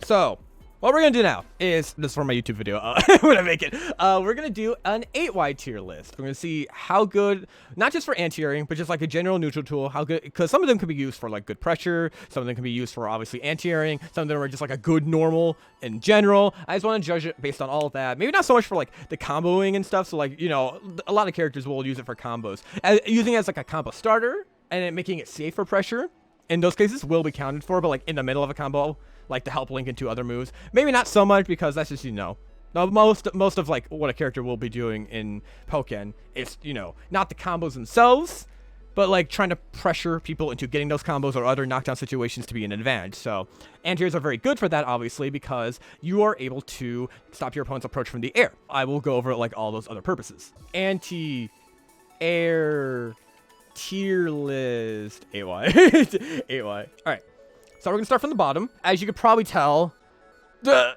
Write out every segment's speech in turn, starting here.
So what we're gonna do now is, this is for my YouTube video when I make it, we're gonna do an 8Y tier list. We're gonna see how good, not just for anti-airing, but just like a general neutral tool, how good, because some of them can be used for like good pressure, some of them can be used for obviously anti-airing, some of them are just like a good normal in general. I just want to judge it based on all of that. Maybe not so much for like the comboing and stuff, so like, you know, a lot of characters will use it for combos. Using it as like a combo starter and then making it safe for pressure, in those cases will be counted for, but like in the middle of a combo, like to help link into other moves, maybe not so much, because that's just, you know, most of like what a character will be doing in Pokken is, you know, not the combos themselves, but like trying to pressure people into getting those combos or other knockdown situations to be an advantage. So anti-airs are very good for that, obviously, because you are able to stop your opponent's approach from the air. I will go over like all those other purposes. Anti-air tier list 8Y. 8Y. All right. So we're gonna start from the bottom. As you could probably tell, hey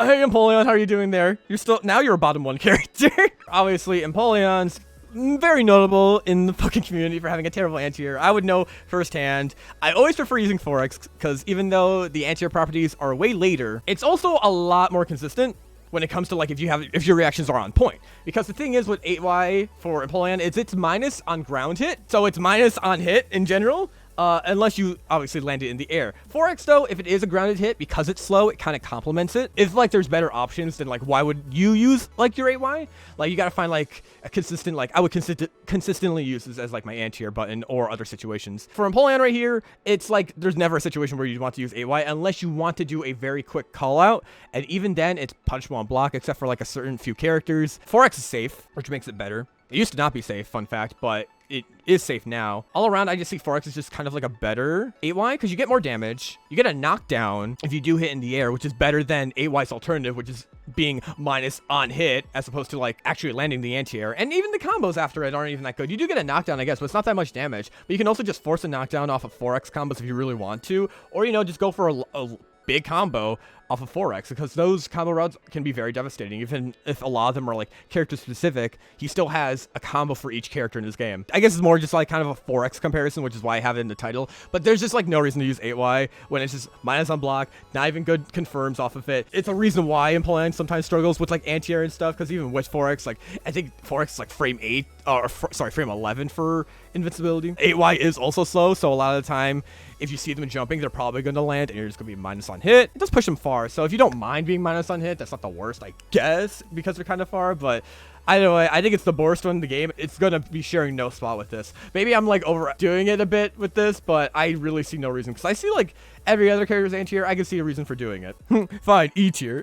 Empoleon, how are you doing there? You're a bottom 1 character. Obviously, Empoleon's very notable in the Pokken community for having a terrible anti-air. I would know firsthand. I always prefer using 4X because even though the anti-air properties are way later, it's also a lot more consistent when it comes to like if your reactions are on point. Because the thing is with 8Y for Empoleon is it's minus on ground hit, so it's minus on hit in general. Unless you obviously land it in the air. 4X though, if it is a grounded hit, because it's slow, it kind of complements it. If like there's better options, then like why would you use like your 8Y? Like you gotta find like a consistent, like I would consistently use this as like my anti-air button or other situations. For Empoleon right here, it's like there's never a situation where you want to use 8Y unless you want to do a very quick call out, and even then it's punchable on block except for like a certain few characters. 4X is safe, which makes it better. It used to not be safe, fun fact, but it is safe now. All around, I just see 4X is just kind of like a better 8Y because you get more damage. You get a knockdown if you do hit in the air, which is better than 8Y's alternative, which is being minus on hit as opposed to like actually landing the anti-air. And even the combos after it aren't even that good. You do get a knockdown, I guess, but it's not that much damage. But you can also just force a knockdown off of 4X combos if you really want to, or, you know, just go for a big combo off of 4X, because those combo routes can be very devastating. Even if a lot of them are like character specific, he still has a combo for each character in his game. I guess it's more just like kind of a 4X comparison, which is why I have it in the title. But there's just like no reason to use 8Y when it's just minus on block, not even good confirms off of it. It's a reason why Empoleon sometimes struggles with like anti-air and stuff, because even with 4X, like I think 4X is like frame 8, or frame 11 for invincibility. 8Y is also slow, so a lot of the time if you see them jumping, they're probably going to land and you're just going to be minus on hit. It does push them far, so if you don't mind being minus on hit, that's not the worst, I guess, because they're kind of far. But either way, I think it's the worst one in the game. It's going to be sharing no spot with this. Maybe I'm like overdoing it a bit with this, but I really see no reason, because I see like every other character's anti-air. I can see a reason for doing it. Fine, E tier.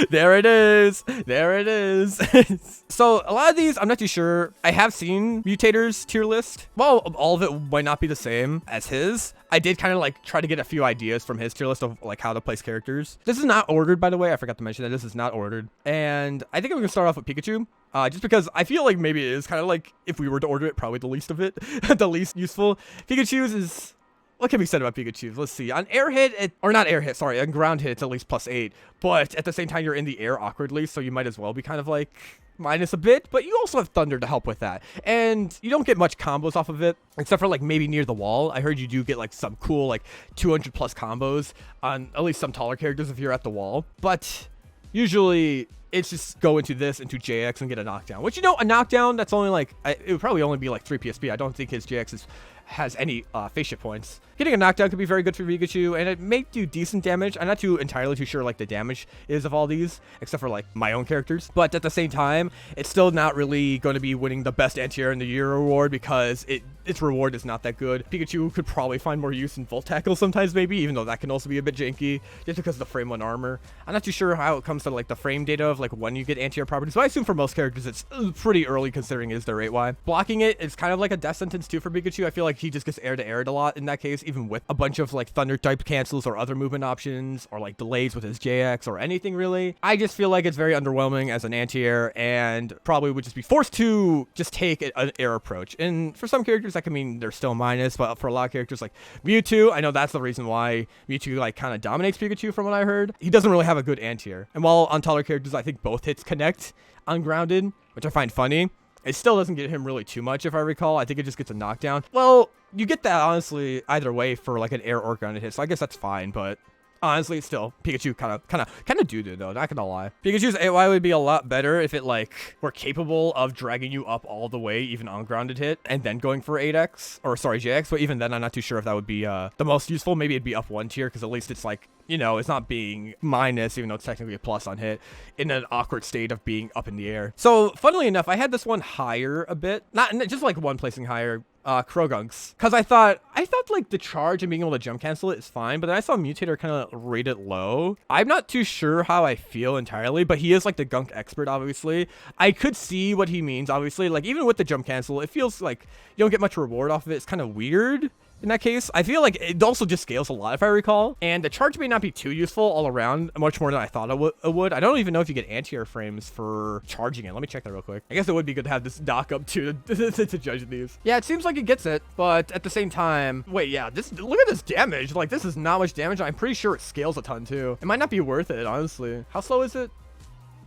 There it is. There it is. So a lot of these, I'm not too sure. I have seen Mutator's tier list. Well, all of it might not be the same as his. I did kind of like try to get a few ideas from his tier list of like how to place characters. This is not ordered, by the way. I forgot to mention that this is not ordered. And I think I'm gonna start off with Pikachu. Just because I feel like maybe it is kind of like, if we were to order it, probably the least of it, the least useful. Pikachu's is, what can be said about Pikachu? Let's see. On air hit, on ground hit, it's at least +8. But at the same time, you're in the air awkwardly, so you might as well be kind of like minus a bit. But you also have Thunder to help with that. And you don't get much combos off of it, except for like maybe near the wall. I heard you do get like some cool like 200+ combos on at least some taller characters if you're at the wall. But usually it's just go into JX and get a knockdown. Which, you know, a knockdown, that's only like, it would probably only be like 3 PSP. I don't think his JX has any face shift points. Getting a knockdown could be very good for Pikachu, and it may do decent damage. I'm not entirely too sure like the damage is of all these, except for like my own characters. But at the same time, it's still not really going to be winning the best anti-air in the year award, because its reward is not that good. Pikachu could probably find more use in Volt Tackle sometimes, maybe, even though that can also be a bit janky, just because of the frame 1 armor. I'm not too sure how it comes to like the frame data of like when you get anti-air properties, but I assume for most characters it's pretty early, considering it is their 8Y. Blocking it is kind of like a death sentence too for Pikachu. I feel like he just gets air to aired a lot in that case, even with a bunch of like Thunder type cancels or other movement options, or like delays with his JX or anything really. I just feel like it's very underwhelming as an anti-air, and probably would just be forced to just take an air approach. And for some characters that can mean they're still minus, but for a lot of characters like Mewtwo, I know that's the reason why Mewtwo like kind of dominates Pikachu from what I heard. He doesn't really have a good anti-air, and while on taller characters I think both hits connect ungrounded, which I find funny, it still doesn't get him really too much if I recall. I think it just gets a knockdown. Well, you get that honestly either way for like an air or grounded hit, so I guess that's fine, but honestly, still, Pikachu kind of doo-doo though, not gonna lie. Pikachu's AY would be a lot better if it like were capable of dragging you up all the way, even on grounded hit, and then going for 8x, or sorry, JX, but even then I'm not too sure if that would be the most useful. Maybe it'd be up 1 tier, because at least it's like, you know, it's not being minus, even though it's technically a plus on hit, in an awkward state of being up in the air. So, funnily enough, I had this one higher a bit, not just like one placing higher, Croagunk's, because I thought like the charge and being able to jump cancel it is fine, but then I saw Mutator kind of rate it low. I'm not too sure how I feel entirely, but he is like the gunk expert, obviously. I could see what he means, obviously. Like, even with the jump cancel, it feels like you don't get much reward off of it. It's kind of weird. In that case, I feel like it also just scales a lot, if I recall. And the charge may not be too useful all around, much more than I thought it would. I don't even know if you get anti-air frames for charging it. Let me check that real quick. I guess it would be good to have this dock up too to judge these. Yeah, it seems like it gets it, but at the same time, wait, yeah, look at this damage. Like, this is not much damage. I'm pretty sure it scales a ton too. It might not be worth it, honestly. How slow is it?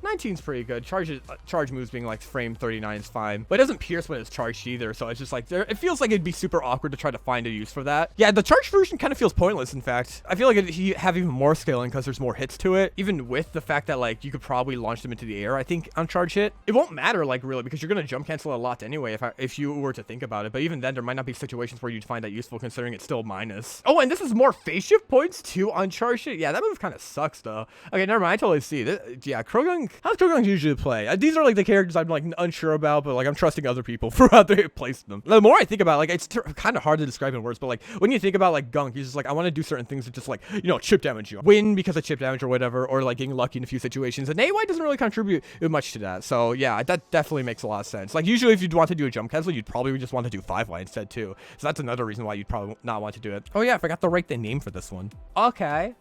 19's pretty good. Charge moves being like frame 39 is fine, but it doesn't pierce when it's charged either, so it's just like it feels like it'd be super awkward to try to find a use for that. Yeah, the charged version kind of feels pointless, in fact. I feel like it'd have even more scaling because there's more hits to it, even with the fact that like you could probably launch them into the air, I think, on charge hit. It won't matter, like, really, because you're gonna jump cancel a lot anyway if you were to think about it, but even then there might not be situations where you'd find that useful, considering it's still minus. Oh, and this is more phase shift points too on charge hit. Yeah, that move kind of sucks though. Okay, never mind, I totally see this. Yeah, Croagunk, how's Croagunk usually play? These are like the characters I'm like unsure about, but like I'm trusting other people for how they place them. The more I think about it, like, it's kind of hard to describe in words, but like when you think about like Gunk, you're just like, I want to do certain things that just like, you know, chip damage you, win because of chip damage or whatever, or like getting lucky in a few situations, and AY doesn't really contribute much to that. So yeah, that definitely makes a lot of sense. Like, usually if you'd want to do a jump cancel, you'd probably just want to do 5Y instead too, so that's another reason why you'd probably not want to do it. Oh yeah, I forgot to write the name for this one. Okay.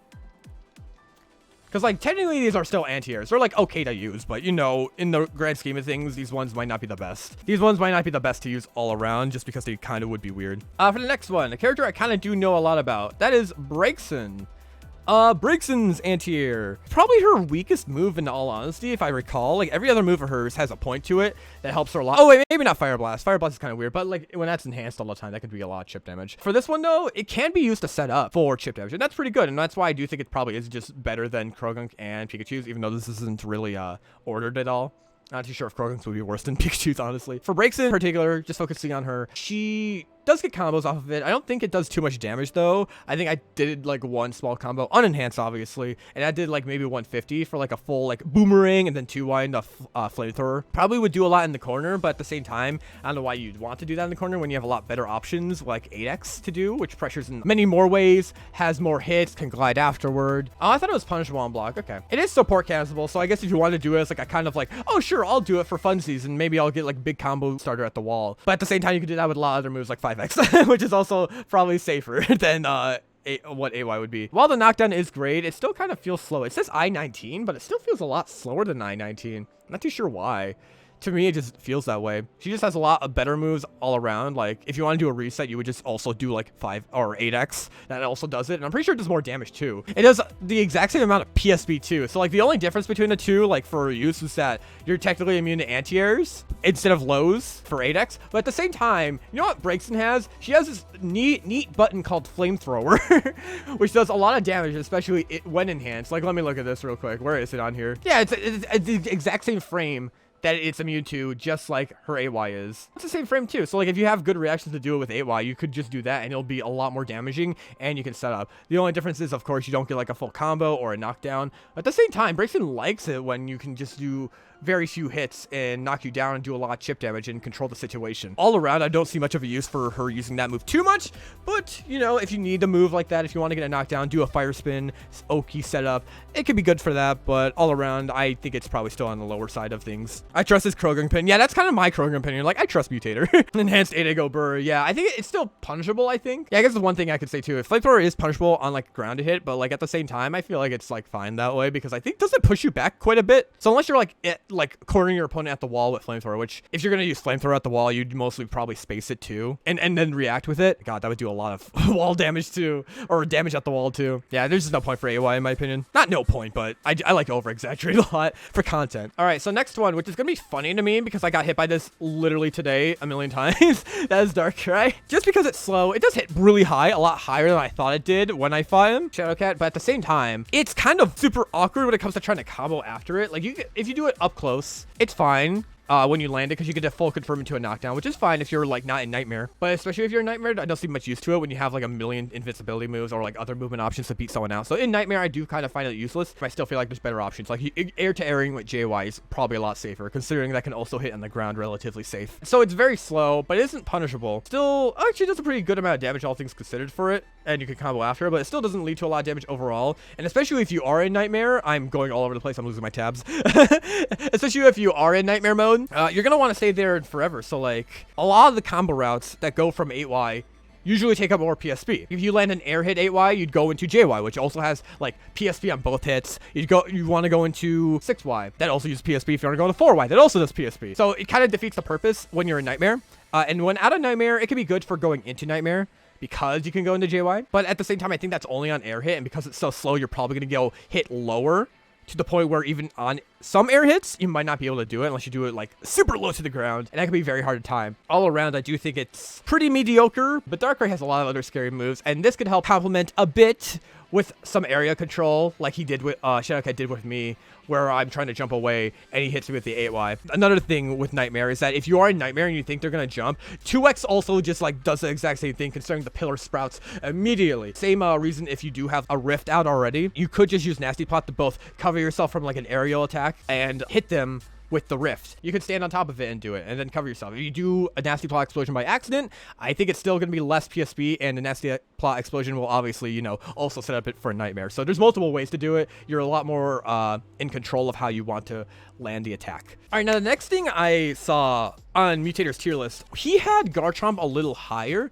Because, like, technically these are still anti-airs. They're, like, okay to use, but, you know, in the grand scheme of things, these ones might not be the best. These ones might not be the best to use all around, just because they kind of would be weird. For the next one, a character I kind of do know a lot about. That is Braixen. Braixen's anti-air. Probably her weakest move, in all honesty, if I recall. Like, every other move of hers has a point to it that helps her a lot. Oh, wait, maybe not Fire Blast. Fire Blast is kind of weird, but, like, when that's enhanced all the time, that could be a lot of chip damage. For this one, though, it can be used to set up for chip damage, and that's pretty good, and that's why I do think it probably is just better than Croagunk and Pikachu's, even though this isn't really, ordered at all. Not too sure if Croagunk's would be worse than Pikachu's, honestly. For Braixen in particular, just focusing on her, she does get combos off of it. I don't think it does too much damage, though. I think I did, like, one small combo, unenhanced, obviously, and I did, like, maybe 150 for, like, a full, like, boomerang and then 2Y into flamethrower. Probably would do a lot in the corner, but at the same time, I don't know why you'd want to do that in the corner when you have a lot better options, like 8X to do, which pressures in many more ways, has more hits, can glide afterward. Oh, I thought it was punishable on block. Okay. It is support cancelable, so I guess if you want to do it, it's like a kind of like, oh, sure, I'll do it for funsies, and maybe I'll get, like, big combo starter at the wall. But at the same time, you can do that with a lot of other moves, like 5X, which is also probably safer than what AY would be. While the knockdown is great, it still kind of feels slow. It says I-19, but it still feels a lot slower than I-19. I'm not too sure why. To me, it just feels that way. She just has a lot of better moves all around. Like, if you want to do a reset, you would just also do like 5 or 8X. That also does it. And I'm pretty sure it does more damage too. It does the exact same amount of PSB too. So like the only difference between the two, like for use, is that you're technically immune to anti-airs instead of lows for 8X. But at the same time, you know what Braixen has? She has this neat button called Flamethrower, which does a lot of damage, especially when enhanced. Like, let me look at this real quick. Where is it on here? Yeah, it's the exact same frame that it's immune to, just like her AY is. It's the same frame too, so like if you have good reactions to do it with AY, you could just do that and it'll be a lot more damaging, and you can set up. The only difference is, of course, you don't get like a full combo or a knockdown. At the same time, Braixen likes it when you can just do very few hits and knock you down and do a lot of chip damage and control the situation. All around, I don't see much of a use for her using that move too much, but, you know, if you need a move like that, if you want to get a knockdown, do a fire spin, Oki setup, it could be good for that, but all around, I think it's probably still on the lower side of things. I trust his Croagunk pin. Yeah, that's kind of my Croagunk pin. Like, I trust Mutator. Enhanced 8-Go Burr. Yeah, I think it's still punishable, I think. Yeah, I guess the one thing I could say too, if Flamethrower is punishable on like grounded hit, but like at the same time, I feel like it's like fine that way, because I think, does it push you back quite a bit? So unless you're like cornering your opponent at the wall with Flamethrower, which if you're going to use Flamethrower at the wall, you'd mostly probably space it too, and then react with it. God, that would do a lot of wall damage too, or damage at the wall too. Yeah, there's just no point for AY in my opinion. Not no point, but I like to over-exaggerate a lot for content. All right, so next one, which is going gonna be funny to me because I got hit by this literally today a million times. That is Darkrai. Just because it's slow, it does hit really high, a lot higher than I thought it did when I fought him, Shadowcat, but at the same time, it's kind of super awkward when it comes to trying to combo after it. Like, if you do it up close, it's fine. When you land it, because you get a full confirm into a knockdown, which is fine if you're like not in Nightmare, but especially if you're in Nightmare, I don't see much use to it when you have like a million invincibility moves or like other movement options to beat someone out. So in Nightmare, I do kind of find it useless, but I still feel like there's better options. Like air to airing with JY is probably a lot safer, considering that can also hit on the ground relatively safe. So it's very slow, but it isn't punishable. Still, actually does a pretty good amount of damage, all things considered, for it, and you can combo after it, but it still doesn't lead to a lot of damage overall. And especially if you are in Nightmare, I'm going all over the place, I'm losing my tabs. Especially if you are in Nightmare mode, you're gonna want to stay there forever. So like a lot of the combo routes that go from 8Y usually take up more PSP. If you land an air hit 8Y, you'd go into JY, which also has like PSP on both hits. You want to go into 6Y, that also uses PSP. If you want to go into 4Y, that also does PSP. So it kind of defeats the purpose when you're in Nightmare. And when out of Nightmare, it can be good for going into Nightmare, because you can go into JY. But at the same time, I think that's only on air hit, and because it's so slow, you're probably going to go hit lower, to the point where even on some air hits, you might not be able to do it unless you do it like super low to the ground, and that can be very hard to time. All around, I do think it's pretty mediocre, but Darkrai has a lot of other scary moves, and this could help complement a bit with some area control, like he did with Shadowcat did with me, where I'm trying to jump away and he hits me with the 8Y. Another thing with Nightmare is that if you are in Nightmare and you think they're gonna jump, 2X also just like does the exact same thing, considering the pillar sprouts immediately. Same reason if you do have a rift out already, you could just use Nasty Plot to both cover yourself from like an aerial attack and hit them with the rift. You could stand on top of it and do it, and then cover yourself. If you do a Nasty Plot explosion by accident, I think it's still going to be less PSP, and the Nasty Plot explosion will obviously, you know, also set up it for a Nightmare. So there's multiple ways to do it. You're a lot more in control of how you want to land the attack. All right, now the next thing I saw on Mutator's tier list, he had Garchomp a little higher.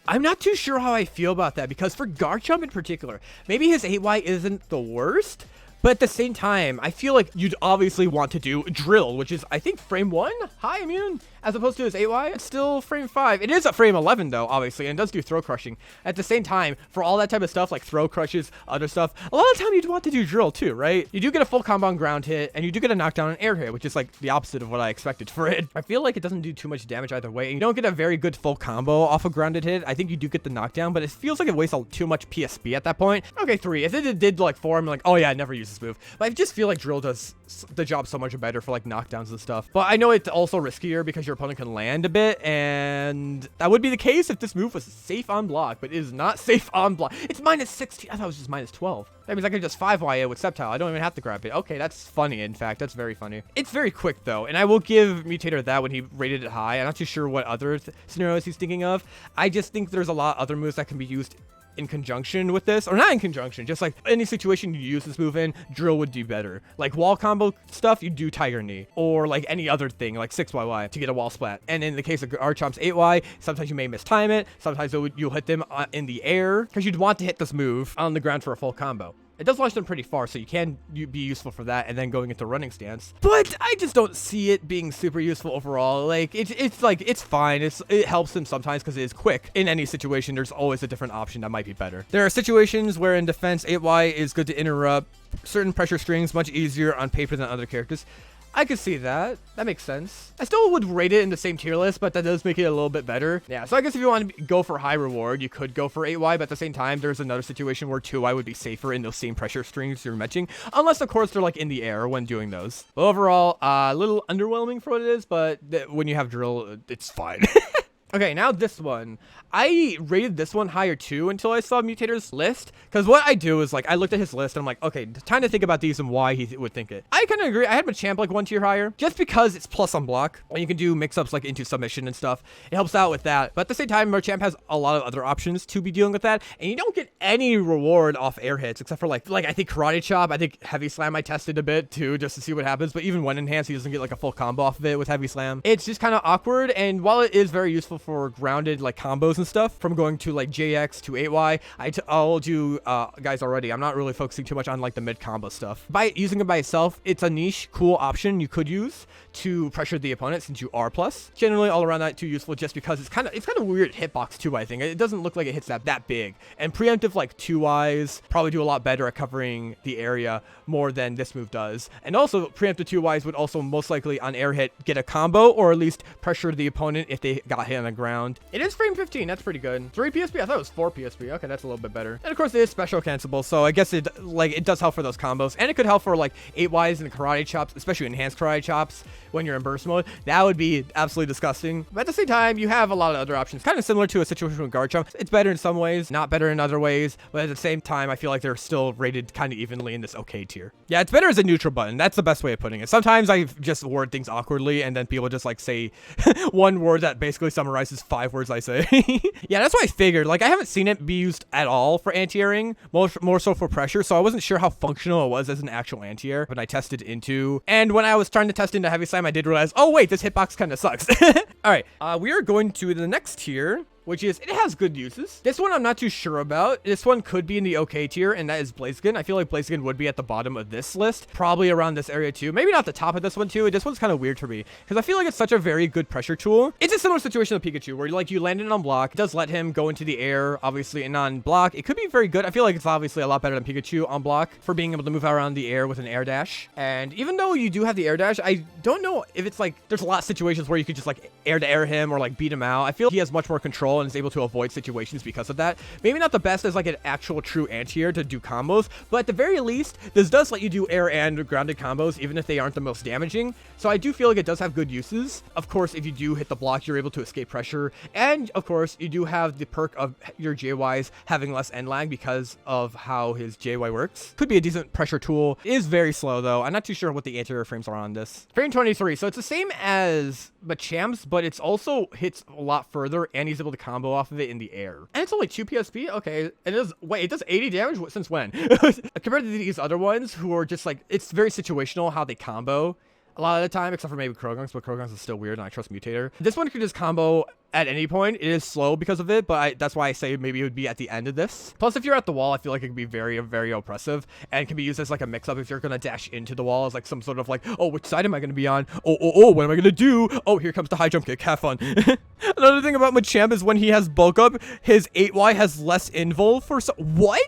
I'm not too sure how I feel about that, because for Garchomp in particular, maybe his 8Y isn't the worst, but at the same time, I feel like you'd obviously want to do Drill, which is, I think, frame 1 high immune, as opposed to his 8Y. It's still frame 5. It is at frame 11, though, obviously, and it does do throw crushing. At the same time, for all that type of stuff, like throw crushes, other stuff, a lot of the time you'd want to do Drill, too, right? You do get a full combo on ground hit, and you do get a knockdown on air hit, which is, like, the opposite of what I expected for it. I feel like it doesn't do too much damage either way, and you don't get a very good full combo off a grounded hit. I think you do get the knockdown, but it feels like it wastes too much PSP at that point. Okay, 3. If it did, like, 4, I'm like, oh, yeah, I never use this move. But I just feel like Drill does the job so much better for like knockdowns and stuff. But I know it's also riskier because your opponent can land a bit, and that would be the case if this move was safe on block, but it is not safe on block. It's minus 16. I thought it was just minus 12. That means I can just 5Y it with Sceptile. I don't even have to grab it. Okay, that's funny. In fact, that's very funny. It's very quick though, and I will give Mutator that when he rated it high. I'm not too sure what other scenarios he's thinking of. I just think there's a lot of other moves that can be used in conjunction with this, or not in conjunction, just like any situation you use this move in, Drill would do better. Like wall combo stuff, you do Tiger Knee, or like any other thing like 6YY to get a wall splat. And in the case of Garchomp's 8Y, sometimes you may mistime it, sometimes you'll hit them in the air, because you'd want to hit this move on the ground for a full combo. It does launch them pretty far, so you can be useful for that, and then going into running stance. But I just don't see it being super useful overall. Like, it's like, it's fine. It helps them sometimes because it is quick. In any situation, there's always a different option that might be better. There are situations where in defense, 8Y is good to interrupt certain pressure strings much easier on paper than other characters. I could see that. That makes sense. I still would rate it in the same tier list, but that does make it a little bit better. Yeah, so I guess if you want to go for high reward, you could go for 8Y, but at the same time, there's another situation where 2Y would be safer in those same pressure strings you're mentioning, unless, of course, they're like in the air when doing those. But overall, a little underwhelming for what it is, but when you have Drill, it's fine. Okay, now this one. I rated this one higher too until I saw Mutator's list. Because what I do is, like, I looked at his list and I'm like, okay, time to think about these and why he would think it. I kind of agree. I had Machamp like 1 tier higher just because it's plus on block. And you can do mix-ups like into submission and stuff. It helps out with that. But at the same time, Machamp has a lot of other options to be dealing with that. And you don't get any reward off air hits except for like I think Karate Chop. I think Heavy Slam I tested a bit too just to see what happens. But even when enhanced, he doesn't get like a full combo off of it with Heavy Slam. It's just kind of awkward. And while it is very useful useful for grounded like combos and stuff from going to like JX to 8Y. I told you guys already, I'm not really focusing too much on like the mid combo stuff. By using it by itself, it's a niche, cool option you could use to pressure the opponent since you are plus. Generally, all around not too useful just because it's kind of weird hitbox too. I think it doesn't look like it hits that big. And preemptive like 2Ys probably do a lot better at covering the area more than this move does. And also preemptive 2Ys would also most likely on air hit get a combo or at least pressure the opponent if they got hit on the ground. It is frame 15. That's pretty good. 3 PSP. I thought it was 4 PSP. Okay, that's a little bit better. And of course, it is special cancelable, so I guess it does help for those combos, and it could help for like 8Ys and karate chops, especially enhanced karate chops when you're in burst mode. That would be absolutely disgusting. But at the same time, you have a lot of other options, kind of similar to a situation with guard jump. It's better in some ways, not better in other ways, but at the same time, I feel like they're still rated kind of evenly in this okay tier. Yeah, it's better as a neutral button. That's the best way of putting it. Sometimes I just word things awkwardly, and then people just like say one word that basically summarizes 5 words I say. Yeah, that's what I figured. Like, I haven't seen it be used at all for anti-airing, more so for pressure, so I wasn't sure how functional it was as an actual anti-air when I tested into. And when I was trying to test into heavy slam, I did realize, oh wait, this hitbox kind of sucks. All right, we are going to the next tier, which is, it has good uses. This one I'm not too sure about. This one could be in the okay tier, and that is Blaziken. I feel like Blaziken would be at the bottom of this list, probably around this area too. Maybe not the top of this one too. This one's kind of weird for me because I feel like it's such a very good pressure tool. It's a similar situation to Pikachu where like you land it on block. It does let him go into the air, obviously, and on block, it could be very good. I feel like it's obviously a lot better than Pikachu on block for being able to move around the air with an air dash. And even though you do have the air dash, I don't know if it's like, there's a lot of situations where you could just like air to air him or like beat him out. I feel he has much more control and is able to avoid situations because of that. Maybe not the best as like an actual true anti-air to do combos, but at the very least, this does let you do air and grounded combos, even if they aren't the most damaging. So I do feel like it does have good uses. Of course, if you do hit the block, you're able to escape pressure. And of course, you do have the perk of your JYs having less end lag because of how his JY works. Could be a decent pressure tool. It is very slow though. I'm not too sure what the anti-air frames are on this. Frame 23. So it's the same as Machamp's, but it's also hits a lot further and he's able to combo off of it in the air. And it's only 2 PSP? Okay. And it does 80 damage? Since when? Compared to these other ones who are just like, it's very situational how they combo a lot of the time, except for maybe Krogunks, but Krogunks is still weird and I trust Mutator. This one could just combo at any point. It is slow because of it, but that's why I say maybe it would be at the end of this. Plus, if you're at the wall, I feel like it could be very, very oppressive and can be used as like a mix-up if you're going to dash into the wall as like some sort of like, oh, which side am I going to be on? Oh, what am I going to do? Oh, here comes the high jump kick. Have fun. Another thing about Machamp is when he has bulk up, his 8Y has less invul for what?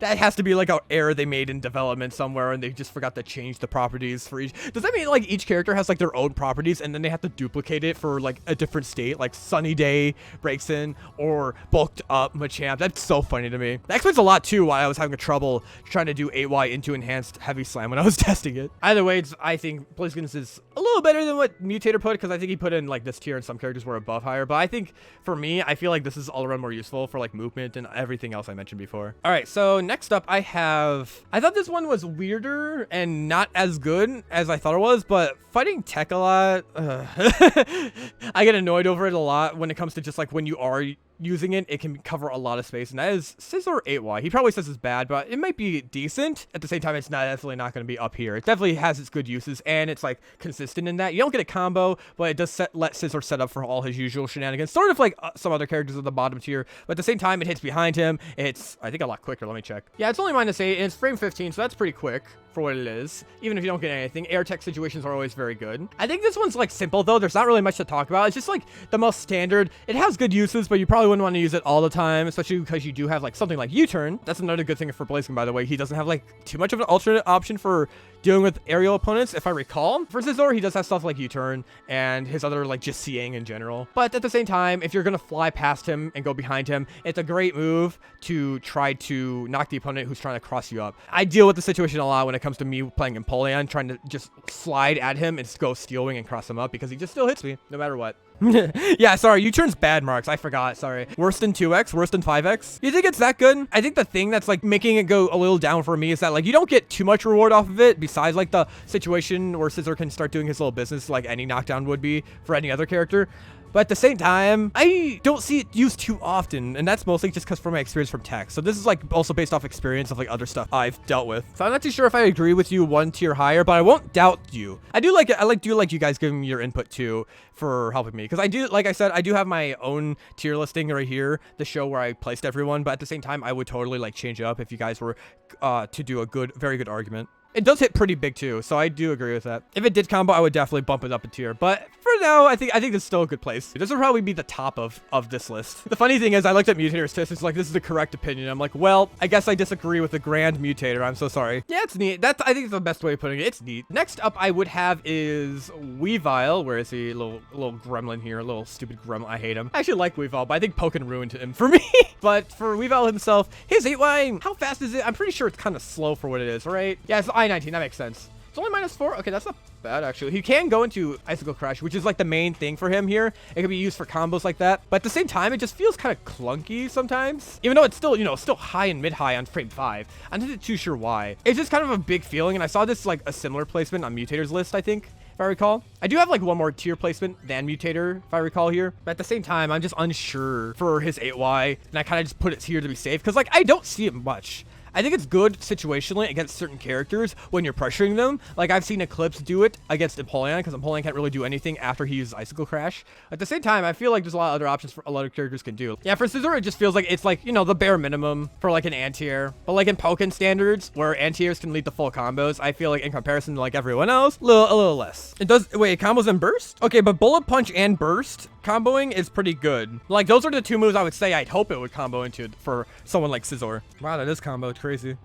That has to be like an error they made in development somewhere and they just forgot to change the properties for each. Does that mean like each character has like their own properties and then they have to duplicate it for like a different state, like Sunny Day breaks in or bulked up Machamp? That's so funny to me. That explains a lot too why I was having trouble trying to do 8Y into enhanced heavy slam when I was testing it. Either way, I think Blaziken's is a little better than what Mutator put because I think he put in like this tier and some characters were above higher. But I think for me, I feel like this is all around more useful for like movement and everything else I mentioned before. All right, so next up I thought this one was weirder and not as good as I thought it was, but fighting tech a lot, I get annoyed over it a lot when it comes to just like when you are using it, it can cover a lot of space, and that is Scizor 8Y. He probably says it's bad, but it might be decent. At the same time, it's definitely not going to be up here. It definitely has its good uses, and it's like consistent in that. You don't get a combo, but it does let Scizor set up for all his usual shenanigans, sort of like some other characters at the bottom tier, but at the same time, it hits behind him. It's, I think, a lot quicker. Let me check. Yeah, it's only -8, and it's frame 15, so that's pretty quick for what it is, even if you don't get anything. Air tech situations are always very good. I think this one's like simple though. There's not really much to talk about. It's just like the most standard. It has good uses, but you probably wouldn't want to use it all the time, especially because you do have like something like U-turn. That's another good thing for Blaziken, by the way. He doesn't have like too much of an alternate option for dealing with aerial opponents, if I recall. For Scizor, he does have stuff like U-turn and his other like just seeing in general. But at the same time, if you're gonna fly past him and go behind him, it's a great move to try to knock the opponent who's trying to cross you up. I deal with the situation a lot when it comes to me playing Empoleon, trying to just slide at him and just go Steel Wing and cross him up because he just still hits me no matter what. Yeah, sorry, U-turn's bad, Marks. I forgot, sorry. Worse than 2x, worse than 5x. You think it's that good? I think the thing that's like making it go a little down for me is that like you don't get too much reward off of it besides like the situation where Scizor can start doing his little business like any knockdown would be for any other character. But at the same time, I don't see it used too often, and that's mostly just because from my experience from tech. So this is like also based off experience of like other stuff I've dealt with. So I'm not too sure if I agree with you one tier higher, but I won't doubt you. I do like it. I do like you guys giving me your input too for helping me, because I do, like I said, I do have my own tier listing right here, the show where I placed everyone. But at the same time, I would totally like change it up if you guys were to do a very good argument. It does hit pretty big too, so I do agree with that. If it did combo, I would definitely bump it up a tier. But for now, I think this is still a good place. This would probably be the top of this list. The funny thing is, I looked at Mutator's test. It's like, this is the correct opinion. I'm like, well, I guess I disagree with the Grand Mutator. I'm so sorry. Yeah, it's neat. I think it's the best way of putting it. It's neat. Next up, I would have is Weavile. Where is he? Little gremlin here. A little stupid gremlin. I hate him. I actually like Weavile, but I think Pokken ruined him for me. But for Weavile himself, his 8Y, how fast is it? I'm pretty sure it's kind of slow for what it is, right? Yeah, it's I-19. That makes sense. It's only -4. Okay, that's not bad, actually. He can go into Icicle Crash, which is like the main thing for him here. It can be used for combos like that. But at the same time, it just feels kind of clunky sometimes. Even though it's still, still high and mid-high on frame 5. I'm not too sure why. It's just kind of a big feeling. And I saw this like a similar placement on Mutator's list, I think, if I recall. I do have like one more tier placement than Mutator, if I recall here. But at the same time, I'm just unsure for his 8Y. And I kind of just put it here to be safe, because like I don't see it much. I think it's good situationally against certain characters when you're pressuring them. Like, I've seen Eclipse do it against Empoleon, because Empoleon can't really do anything after he uses Icicle Crash. At the same time, I feel like there's a lot of other options for a lot of characters can do. Yeah, for Scizor, it just feels like it's like, the bare minimum for like an anti-air. But like in Pokken standards, where anti-airs can lead to full combos, I feel like in comparison to like everyone else, a little less. It does, wait, it combos and burst? Okay, but Bullet Punch and Burst comboing is pretty good. Like, those are the two moves I would say I'd hope it would combo into for someone like Scizor. Wow, that is combo. It's crazy.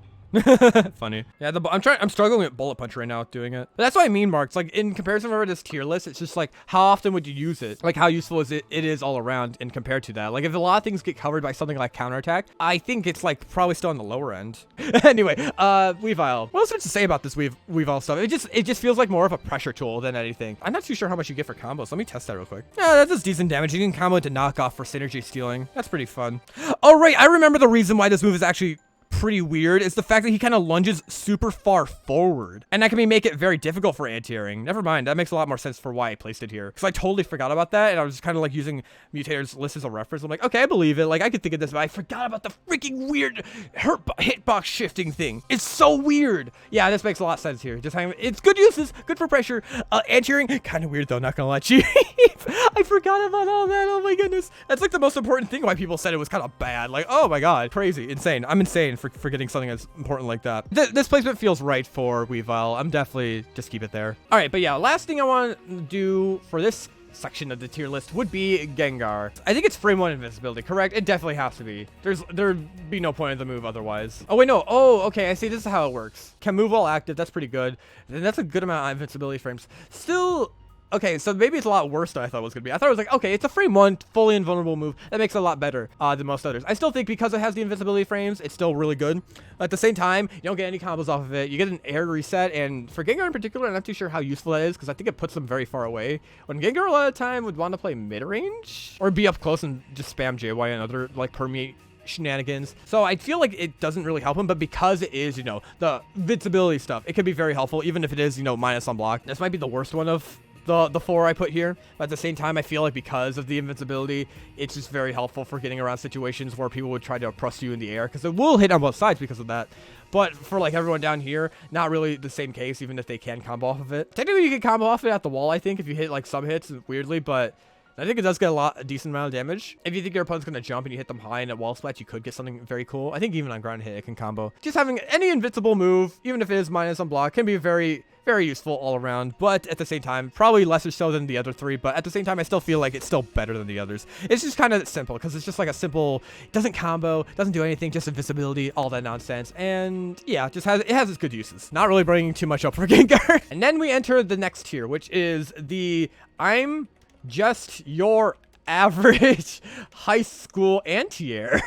Funny. Yeah, I'm struggling with Bullet Punch right now doing it. But that's what I mean, Mark. It's like in comparison over this tier list, it's just like, how often would you use it? Like, how useful is it is all around and compared to that. Like, if a lot of things get covered by something like counterattack, I think it's like probably still on the lower end. Anyway, Weavile. What else is to say about this Weavile stuff? It just feels like more of a pressure tool than anything. I'm not too sure how much you get for combos. Let me test that real quick. Yeah, that's just decent damage. You can combo into knockoff for synergy stealing. That's pretty fun. Oh, right. I remember the reason why this move is actually pretty weird is the fact that he kind of lunges super far forward, and that can make it very difficult for anti-airing. Never mind, that makes a lot more sense for why I placed it here, because I totally forgot about that, and I was just kind of like using Mutator's list as a reference. I'm like, okay, I believe it, like I could think of this, but I forgot about the freaking weird hitbox shifting thing. It's so weird. Yeah, this makes a lot of sense here. Just it's good uses, good for pressure. Anti-airing, kind of weird though, not gonna lie to you. I forgot about all that. Oh my goodness, that's like the most important thing why people said it was kind of bad. Like, oh my god, crazy, insane. I'm insane for forgetting something as important like that. This placement feels right for Weavile. I'm definitely just keep it there. All right, but yeah, last thing I want to do for this section of the tier list would be Gengar. I think it's frame 1 invincibility, correct? It definitely has to be. There'd be no point in the move otherwise. Oh wait, no. Oh, okay, I see. This is how it works. Can move while active. That's pretty good. And that's a good amount of invincibility frames. Still, okay, so maybe it's a lot worse than I thought it was going to be. I thought it was like, okay, it's a frame 1, fully invulnerable move. That makes it a lot better than most others. I still think because it has the invincibility frames, it's still really good. At the same time, you don't get any combos off of it. You get an air reset, and for Gengar in particular, I'm not too sure how useful that is, because I think it puts them very far away. When Gengar a lot of the time would want to play mid-range, or be up close and just spam JY and other, like, permeate shenanigans. So I feel like it doesn't really help him, but because it is, the invincibility stuff, it could be very helpful, even if it is, minus on block. This might be the worst one of the 4 I put here, but at the same time, I feel like because of the invincibility, it's just very helpful for getting around situations where people would try to press you in the air, because it will hit on both sides because of that. But for like everyone down here, not really the same case, even if they can combo off of it. Technically, you can combo off it at the wall, I think, if you hit like some hits weirdly, but I think it does get a decent amount of damage. If you think your opponent's going to jump and you hit them high in a wall splat, you could get something very cool. I think even on ground hit, it can combo. Just having any invincible move, even if it is minus on block, can be very useful all around, but at the same time, probably lesser so than the other 3, but at the same time, I still feel like it's still better than the others. It's just kind of simple, because it's just like a simple, doesn't combo, doesn't do anything, just invisibility, all that nonsense, and yeah, it has its good uses. Not really bringing too much up for Gengar. And then we enter the next tier, which is the I'm just your average high school anti-air.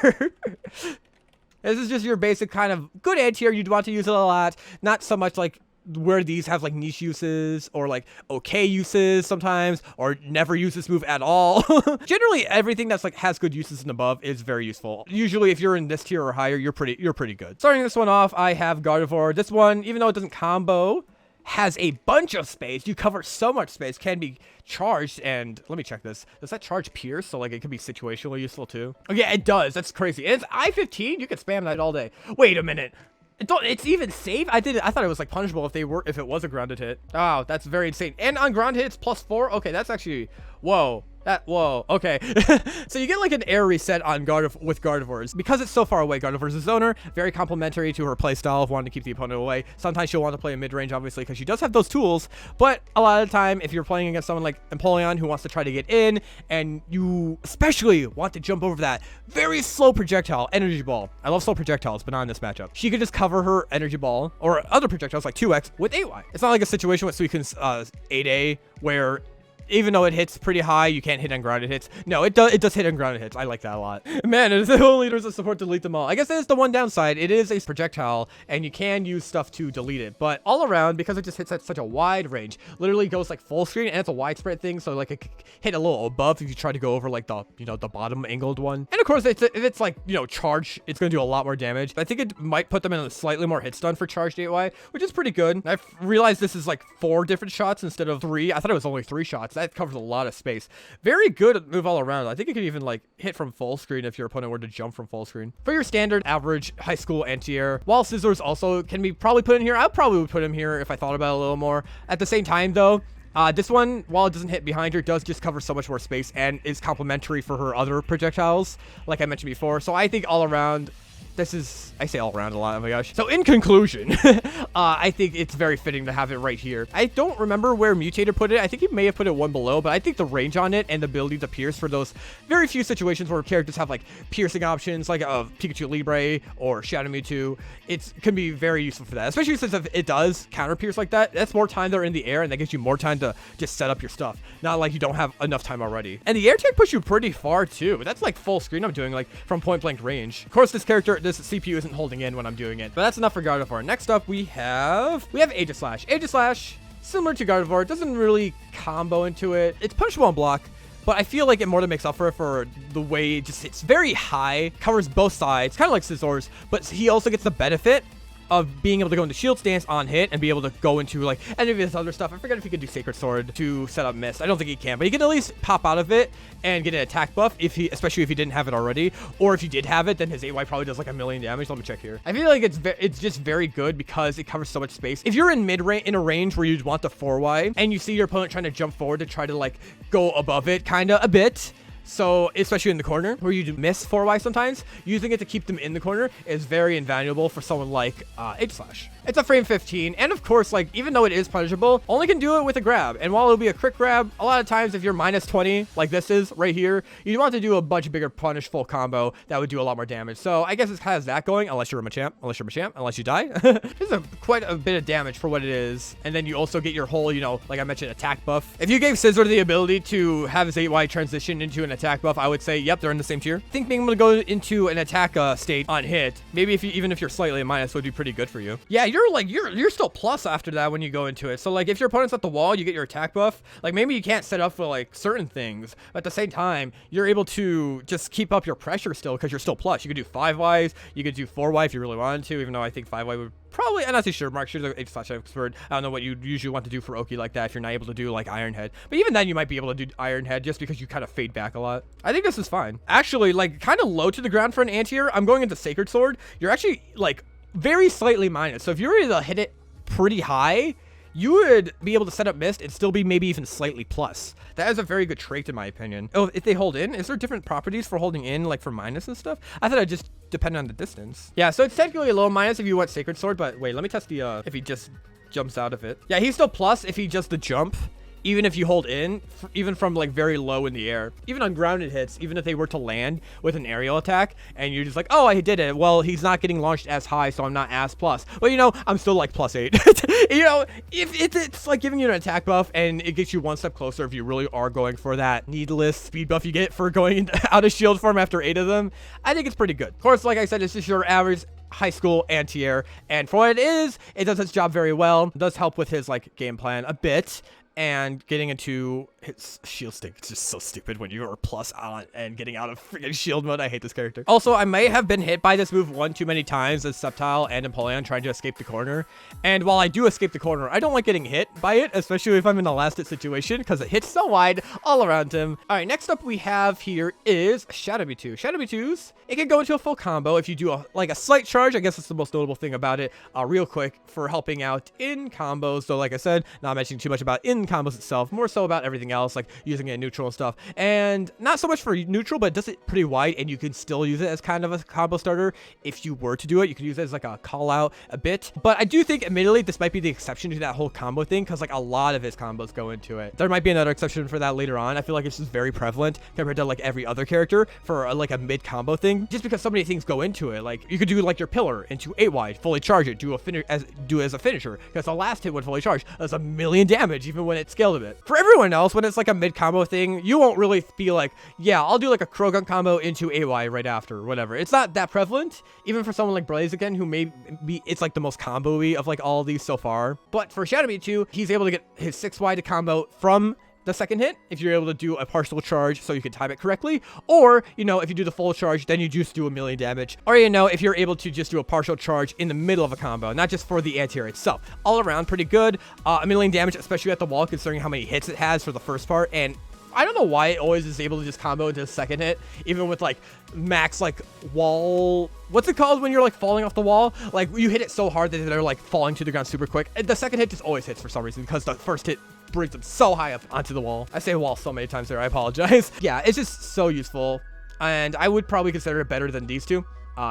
This is just your basic kind of good anti-air. You'd want to use it a lot, not so much like where these have like niche uses or like okay uses sometimes, or never use this move at all. Generally, everything that's like has good uses and above is very useful. Usually, if you're in this tier or higher, you're pretty good. Starting this one off, I have Gardevoir. This one, even though it doesn't combo, has a bunch of space. You cover so much space, can be charged, and let me check this. Does that charge Pierce? So like it could be situationally useful too. Oh yeah, it does. That's crazy. And it's I-15. You could spam that all day. Wait a minute. It's even safe. I thought it was like punishable if it was a grounded hit. Oh, that's very insane. And on ground hits +4. Okay, that's actually whoa. Whoa, okay. So you get like an air reset on with Gardevoirs. Because it's so far away, Gardevoirs' zoner, very complimentary to her playstyle of wanting to keep the opponent away. Sometimes she'll want to play in mid-range, obviously, because she does have those tools. But a lot of the time, if you're playing against someone like Empoleon who wants to try to get in, and you especially want to jump over that very slow projectile, Energy Ball. I love slow projectiles, but not in this matchup. She could just cover her Energy Ball, or other projectiles like 2x, with 8Y. It's not like a situation with Suicune's 8A, where even though it hits pretty high, you can't hit on grounded hits. No, it does hit on grounded hits. I like that a lot. Man, it's the whole leaders of support delete them all. I guess that is the one downside. It is a projectile, and you can use stuff to delete it. But all around, because it just hits at such a wide range, literally goes like full screen, and it's a widespread thing, so like it could hit a little above if you try to go over like the, the bottom angled one. And of course, if it's like, charge, it's going to do a lot more damage. I think it might put them in a slightly more hit stun for charged 8Y, which is pretty good. I've realized this is like 4 different shots instead of 3. I thought it was only 3 shots. That covers a lot of space. Very good move all around. I think it could even like hit from full screen if your opponent were to jump from full screen. For your standard average high school anti-air, while Scissors also can be probably put in here, I probably would put him here if I thought about it a little more. At the same time though, this one, while it doesn't hit behind her, does just cover so much more space and is complementary for her other projectiles, like I mentioned before. So I think all around, I say all around a lot, oh my gosh. So in conclusion, I think it's very fitting to have it right here. I don't remember where Mutator put it. I think he may have put it one below, but I think the range on it and the ability to pierce for those very few situations where characters have like piercing options, like a Pikachu Libre or Shadow Mewtwo, it can be very useful for that, especially since if it does counter pierce like that, that's more time they're in the air, and that gives you more time to just set up your stuff. Not like you don't have enough time already. And the air tag push you pretty far too. That's like full screen I'm doing, like from point blank range. Of course, this CPU isn't holding in when I'm doing it, but that's enough for Gardevoir. Next up, we have Aegislash. Aegislash, similar to Gardevoir, doesn't really combo into it. It's punishable on block, but I feel like it more than makes up for it for the way it just hits very high, covers both sides, kind of like Scizors, but he also gets the benefit of being able to go into shield stance on hit and be able to go into like any of his other stuff. I forget if he could do Sacred Sword to set up Mist. I don't think he can, but he can at least pop out of it and get an attack buff especially if he didn't have it already, or if he did have it, then his 8Y probably does like 1,000,000 damage. Let me check here. I feel like it's just very good because it covers so much space. If you're in mid-range, in a range where you want the 4Y and you see your opponent trying to jump forward to try to like go above it kind of a bit, so especially in the corner where you miss 4Y sometimes, using it to keep them in the corner is very invaluable for someone like Aegislash. It's a frame 15, and of course, like, even though it is punishable, only can do it with a grab. And while it'll be a quick grab, a lot of times if you're minus 20, like this is right here, you want to do a much bigger punish full combo that would do a lot more damage. So I guess it has that going, unless you're a Machamp, unless you die. This is quite a bit of damage for what it is. And then you also get your whole, like I mentioned, attack buff. If you gave Scizor the ability to have his 8Y transition into an attack buff, I would say, yep, they're in the same tier. I think being able to go into an attack state on hit, maybe even if you're slightly a minus, would be pretty good for you. Yeah, you're still plus after that when you go into it. So like if your opponent's at the wall, you get your attack buff. Like maybe you can't set up for like certain things, but at the same time, you're able to just keep up your pressure still because you're still plus. You could do 5Ys, you could do 4Y if you really wanted to, even though I think 5Y would probably, I'm not too sure. Mark, sure, the Aegislash expert. I don't know what you usually want to do for Oki like that if you're not able to do like Iron Head. But even then, you might be able to do Iron Head just because you kind of fade back a lot. I think this is fine. Actually, like kind of low to the ground for an anti-air. I'm going into Sacred Sword. You're actually like very slightly minus. So if you were able to hit it pretty high, you would be able to set up Mist and still be maybe even slightly plus. That is a very good trait in my opinion. Oh, if they hold in, is there different properties for holding in, like for minus and stuff? I thought it just depended on the distance. Yeah, so it's technically a low minus if you want Sacred Sword, but wait, let me test the, if he just jumps out of it. Yeah, he's still plus if he just the jump. Even if you hold in, even from like very low in the air, even on grounded hits, even if they were to land with an aerial attack and you're just like, oh, I did it. Well, he's not getting launched as high, so I'm not as plus. But I'm still like +8. If it's like giving you an attack buff and it gets you one step closer if you really are going for that needless speed buff you get for going out of shield form after 8 of them, I think it's pretty good. Of course, like I said, it's just your average high school anti-air, and for what it is, it does its job very well. It does help with his like game plan a bit. and getting into his shield stick. It's just so stupid when you are plus on and getting out of freaking shield mode. I hate this character. Also, I may have been hit by this move one too many times as Sceptile and Empoleon trying to escape the corner. And while I do escape the corner, I don't like getting hit by it, especially if I'm in a last hit situation, because it hits so wide all around him. All right, next up we have here is Shadow Mewtwo. Shadow Mewtwo's, it can go into a full combo if you do a slight charge. I guess that's the most notable thing about it, real quick, for helping out in combos. So like I said, not mentioning too much about in combos itself, more so about everything else, like using it in neutral and stuff. And not so much for neutral, but it does it pretty wide, and you can still use it as kind of a combo starter. If you were to do it, you could use it as like a call out a bit. But I do think, admittedly, this might be the exception to that whole combo thing, because like a lot of his combos go into it. There might be another exception for that later on. I feel like it's just very prevalent compared to like every other character for like a mid combo thing, just because so many things go into it. Like you could do like your pillar into 8 wide, fully charge it, do it as a finisher, because the last hit when fully charged does a million damage even when it's scaled a bit. For everyone else, when it's like a mid combo thing, you won't really be like, yeah, I'll do like a Krogan combo into 8 wide right after, whatever. It's not that prevalent, even for someone like Blaziken, who may be, it's like the most combo-y of like all of these so far. But for Shadow Mewtwo, he's able to get his 6 wide to combo from the second hit if you're able to do a partial charge so you can time it correctly, or you know, if you do the full charge, then you just do a million damage, or you know, if you're able to just do a partial charge in the middle of a combo, not just for the anti-air itself. All around pretty good. A million damage, especially at the wall, considering how many hits it has for the first part. And I don't know why it always is able to just combo into the second hit, even with like max like wall, what's it called when you're like falling off the wall? Like you hit it so hard that they're like falling to the ground super quick. And the second hit just always hits for some reason, because the first hit brings them so high up onto the wall. I say wall so many times there, I apologize. Yeah, it's just so useful, and I would probably consider it better than these two.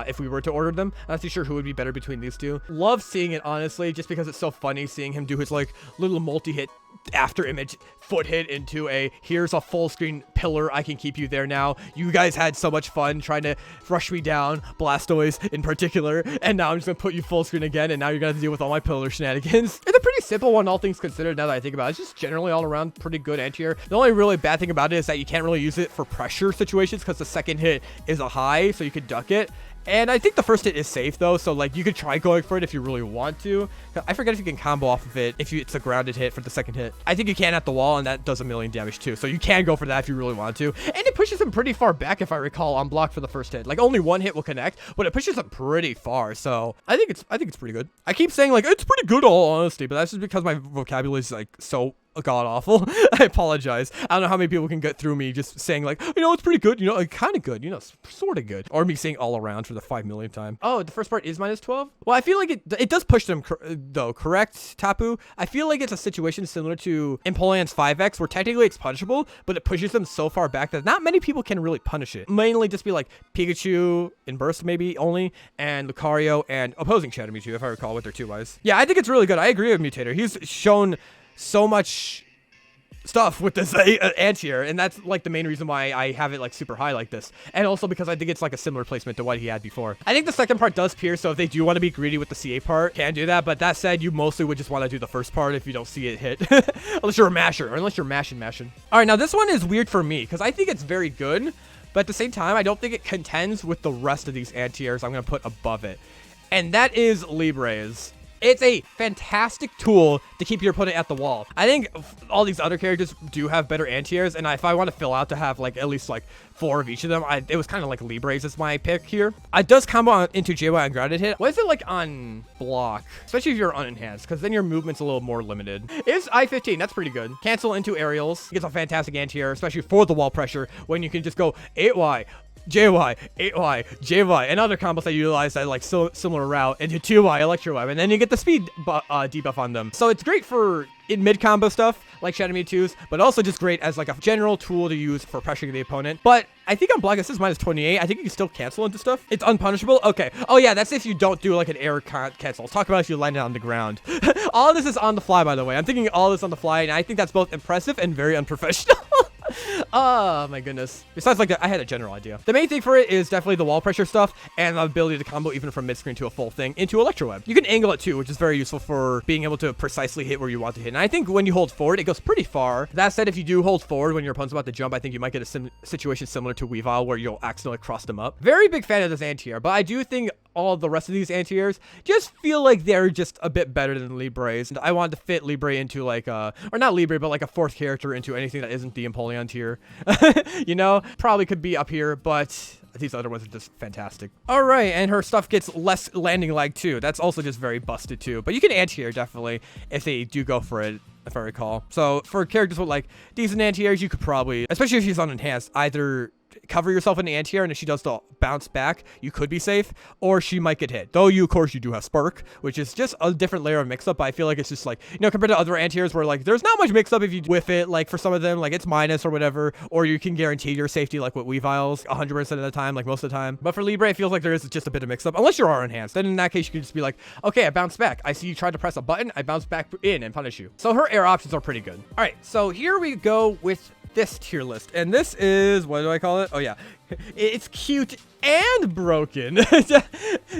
If we were to order them. I'm not too sure who would be better between these two. Love seeing it, honestly, just because it's so funny seeing him do his like little multi-hit after image foot hit into a, here's a full screen pillar, I can keep you there now. You guys had so much fun trying to rush me down, Blastoise in particular, and now I'm just gonna put you full screen again, and now you're gonna have to deal with all my pillar shenanigans. It's a pretty simple one, all things considered, now that I think about it. It's just generally all around pretty good anti-air. The only really bad thing about it is that you can't really use it for pressure situations, because the second hit is a high, so you could duck it. And I think the first hit is safe though, so like you could try going for it if you really want to. I forget if you can combo off of it if it's a grounded hit for the second hit. I think you can at the wall, and that does a million damage too, so you can go for that if you really want to. And it pushes him pretty far back, if I recall, on block for the first hit. Like only one hit will connect, but it pushes him pretty far, so I think it's pretty good. I keep saying like it's pretty good, all honesty, but that's just because my vocabulary is like so god awful. I apologize. I don't know how many people can get through me just saying like, you know, it's pretty good, you know, like kind of good, you know, sort of good, or me saying all around for the 5 millionth time. Oh, the first part is -12. Well, I feel like it does push them though, correct, Tapu? I feel like it's a situation similar to Empoleon's 5x, where technically it's punishable, but it pushes them so far back that not many people can really punish it. Mainly just be like Pikachu in burst maybe only, and Lucario and opposing Shadow Mewtwo, if I recall, with their 2Ys. Yeah, I think it's really good. I agree with Mutator. He's shown so much stuff with this anti-air, and that's like the main reason why I have it like super high like this, and also because I think it's like a similar placement to what he had before. I think the second part does pierce, so if they do want to be greedy with the CA part, can do that, but that said, you mostly would just want to do the first part if you don't see it hit. Unless you're a masher, or unless you're mashing. All right, now this one is weird for me because I think it's very good, but at the same time I don't think it contends with the rest of these anti-airs I'm going to put above it, and that is Libre's. It's a fantastic tool to keep your opponent at the wall. I think all these other characters do have better anti-airs, and if I want to fill out to have like at least like 4 of each of them, it was kind of like Libre's is my pick here. It does combo into JY on grounded hit. What is it like on block? Especially if you're unenhanced, because then your movement's a little more limited. It's I-15, that's pretty good. Cancel into aerials. Gets a fantastic anti-air, especially for the wall pressure, when you can just go 8Y, JY, 8Y, JY, and other combos that utilize that like similar route into 2Y, Electro Web, and then you get the speed debuff on them. So it's great for in mid-combo stuff, like Shadow Mewtwo's, but also just great as like a general tool to use for pressuring the opponent. But I think on block, this is -28. I think you can still cancel into stuff. It's unpunishable. Okay. Oh yeah, that's if you don't do like an air cancel. Let's talk about if you land it on the ground. All of this is on the fly, by the way. I'm thinking all this on the fly, and I think that's both impressive and very unprofessional. Oh my goodness. Besides, like, I had a general idea. The main thing for it is definitely the wall pressure stuff and the ability to combo even from mid-screen to a full thing into Electro Web. You can angle it too, which is very useful for being able to precisely hit where you want to hit. And I think when you hold forward, it goes pretty far. That said, if you do hold forward when your opponent's about to jump, I think you might get a situation similar to Weavile where you'll accidentally cross them up. Very big fan of this anti-air, but I do think all the rest of these anti-airs just feel like they're just a bit better than Libre's. And I wanted to fit Libre into like or not Libre, but like a fourth character into anything that isn't the Empoleon tier. You know, probably could be up here, but these other ones are just fantastic. All right, and her stuff gets less landing lag too. That's also just very busted too. But you can anti-air definitely if they do go for it, if I recall. So for characters with like decent anti-airs, you could probably, especially if she's on enhanced, either cover yourself in the anti-air, and if she does the bounce back, you could be safe, or she might get hit. Though of course, you do have Spark, which is just a different layer of mix-up, but I feel like it's just like, you know, compared to other anti-airs where like there's not much mix-up if you whiff it, like for some of them, like it's minus or whatever, or you can guarantee your safety like with Weaviles 100% of the time, like most of the time. But for Libre, it feels like there is just a bit of mix-up, unless you are enhanced. Then in that case, you can just be like, okay, I bounce back. I see you tried to press a button, I bounce back in and punish you. So her air options are pretty good. All right, so here we go with this tier list, and this is, what do I call it? Oh yeah, it's cute and broken.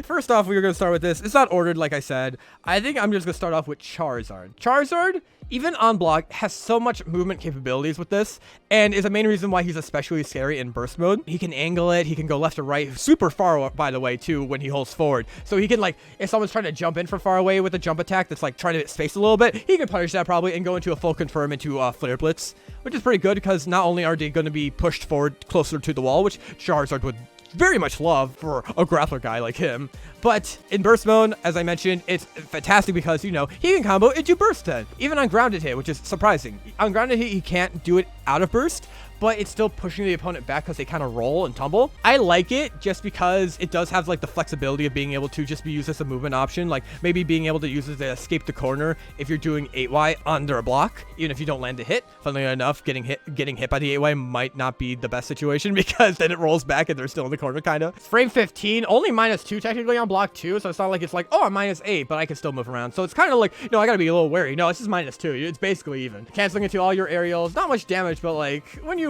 First off, we were gonna start with this. It's not ordered, like I said. I think I'm just gonna start off with Charizard. Charizard, even on block, has so much movement capabilities with this, and is the main reason why he's especially scary in burst mode. He can angle it, he can go left or right, super far, by the way, too, when he holds forward. So he can, like, if someone's trying to jump in from far away with a jump attack that's, like, trying to space a little bit, he can punish that probably and go into a full confirm into Flare Blitz, which is pretty good because not only are they going to be pushed forward closer to the wall, which Charizard would very much love for a grappler guy like him. But in burst mode, as I mentioned, it's fantastic because, you know, he can combo into burst 10, even on grounded hit, which is surprising. On grounded hit, he can't do it out of burst, but it's still pushing the opponent back because they kind of roll and tumble. I like it just because it does have like the flexibility of being able to just be used as a movement option, like maybe being able to use it to escape the corner if you're doing 8Y under a block, even if you don't land a hit. Funnily enough, getting hit by the 8Y might not be the best situation because then it rolls back and they're still in the corner kind of. Frame 15, only -2 technically on block 2, so it's not like it's like, oh, I'm -8, but I can still move around. So it's kind of like, you know, I gotta be a little wary. No, it's just -2. It's basically even. Canceling into all your aerials, not much damage, but like when you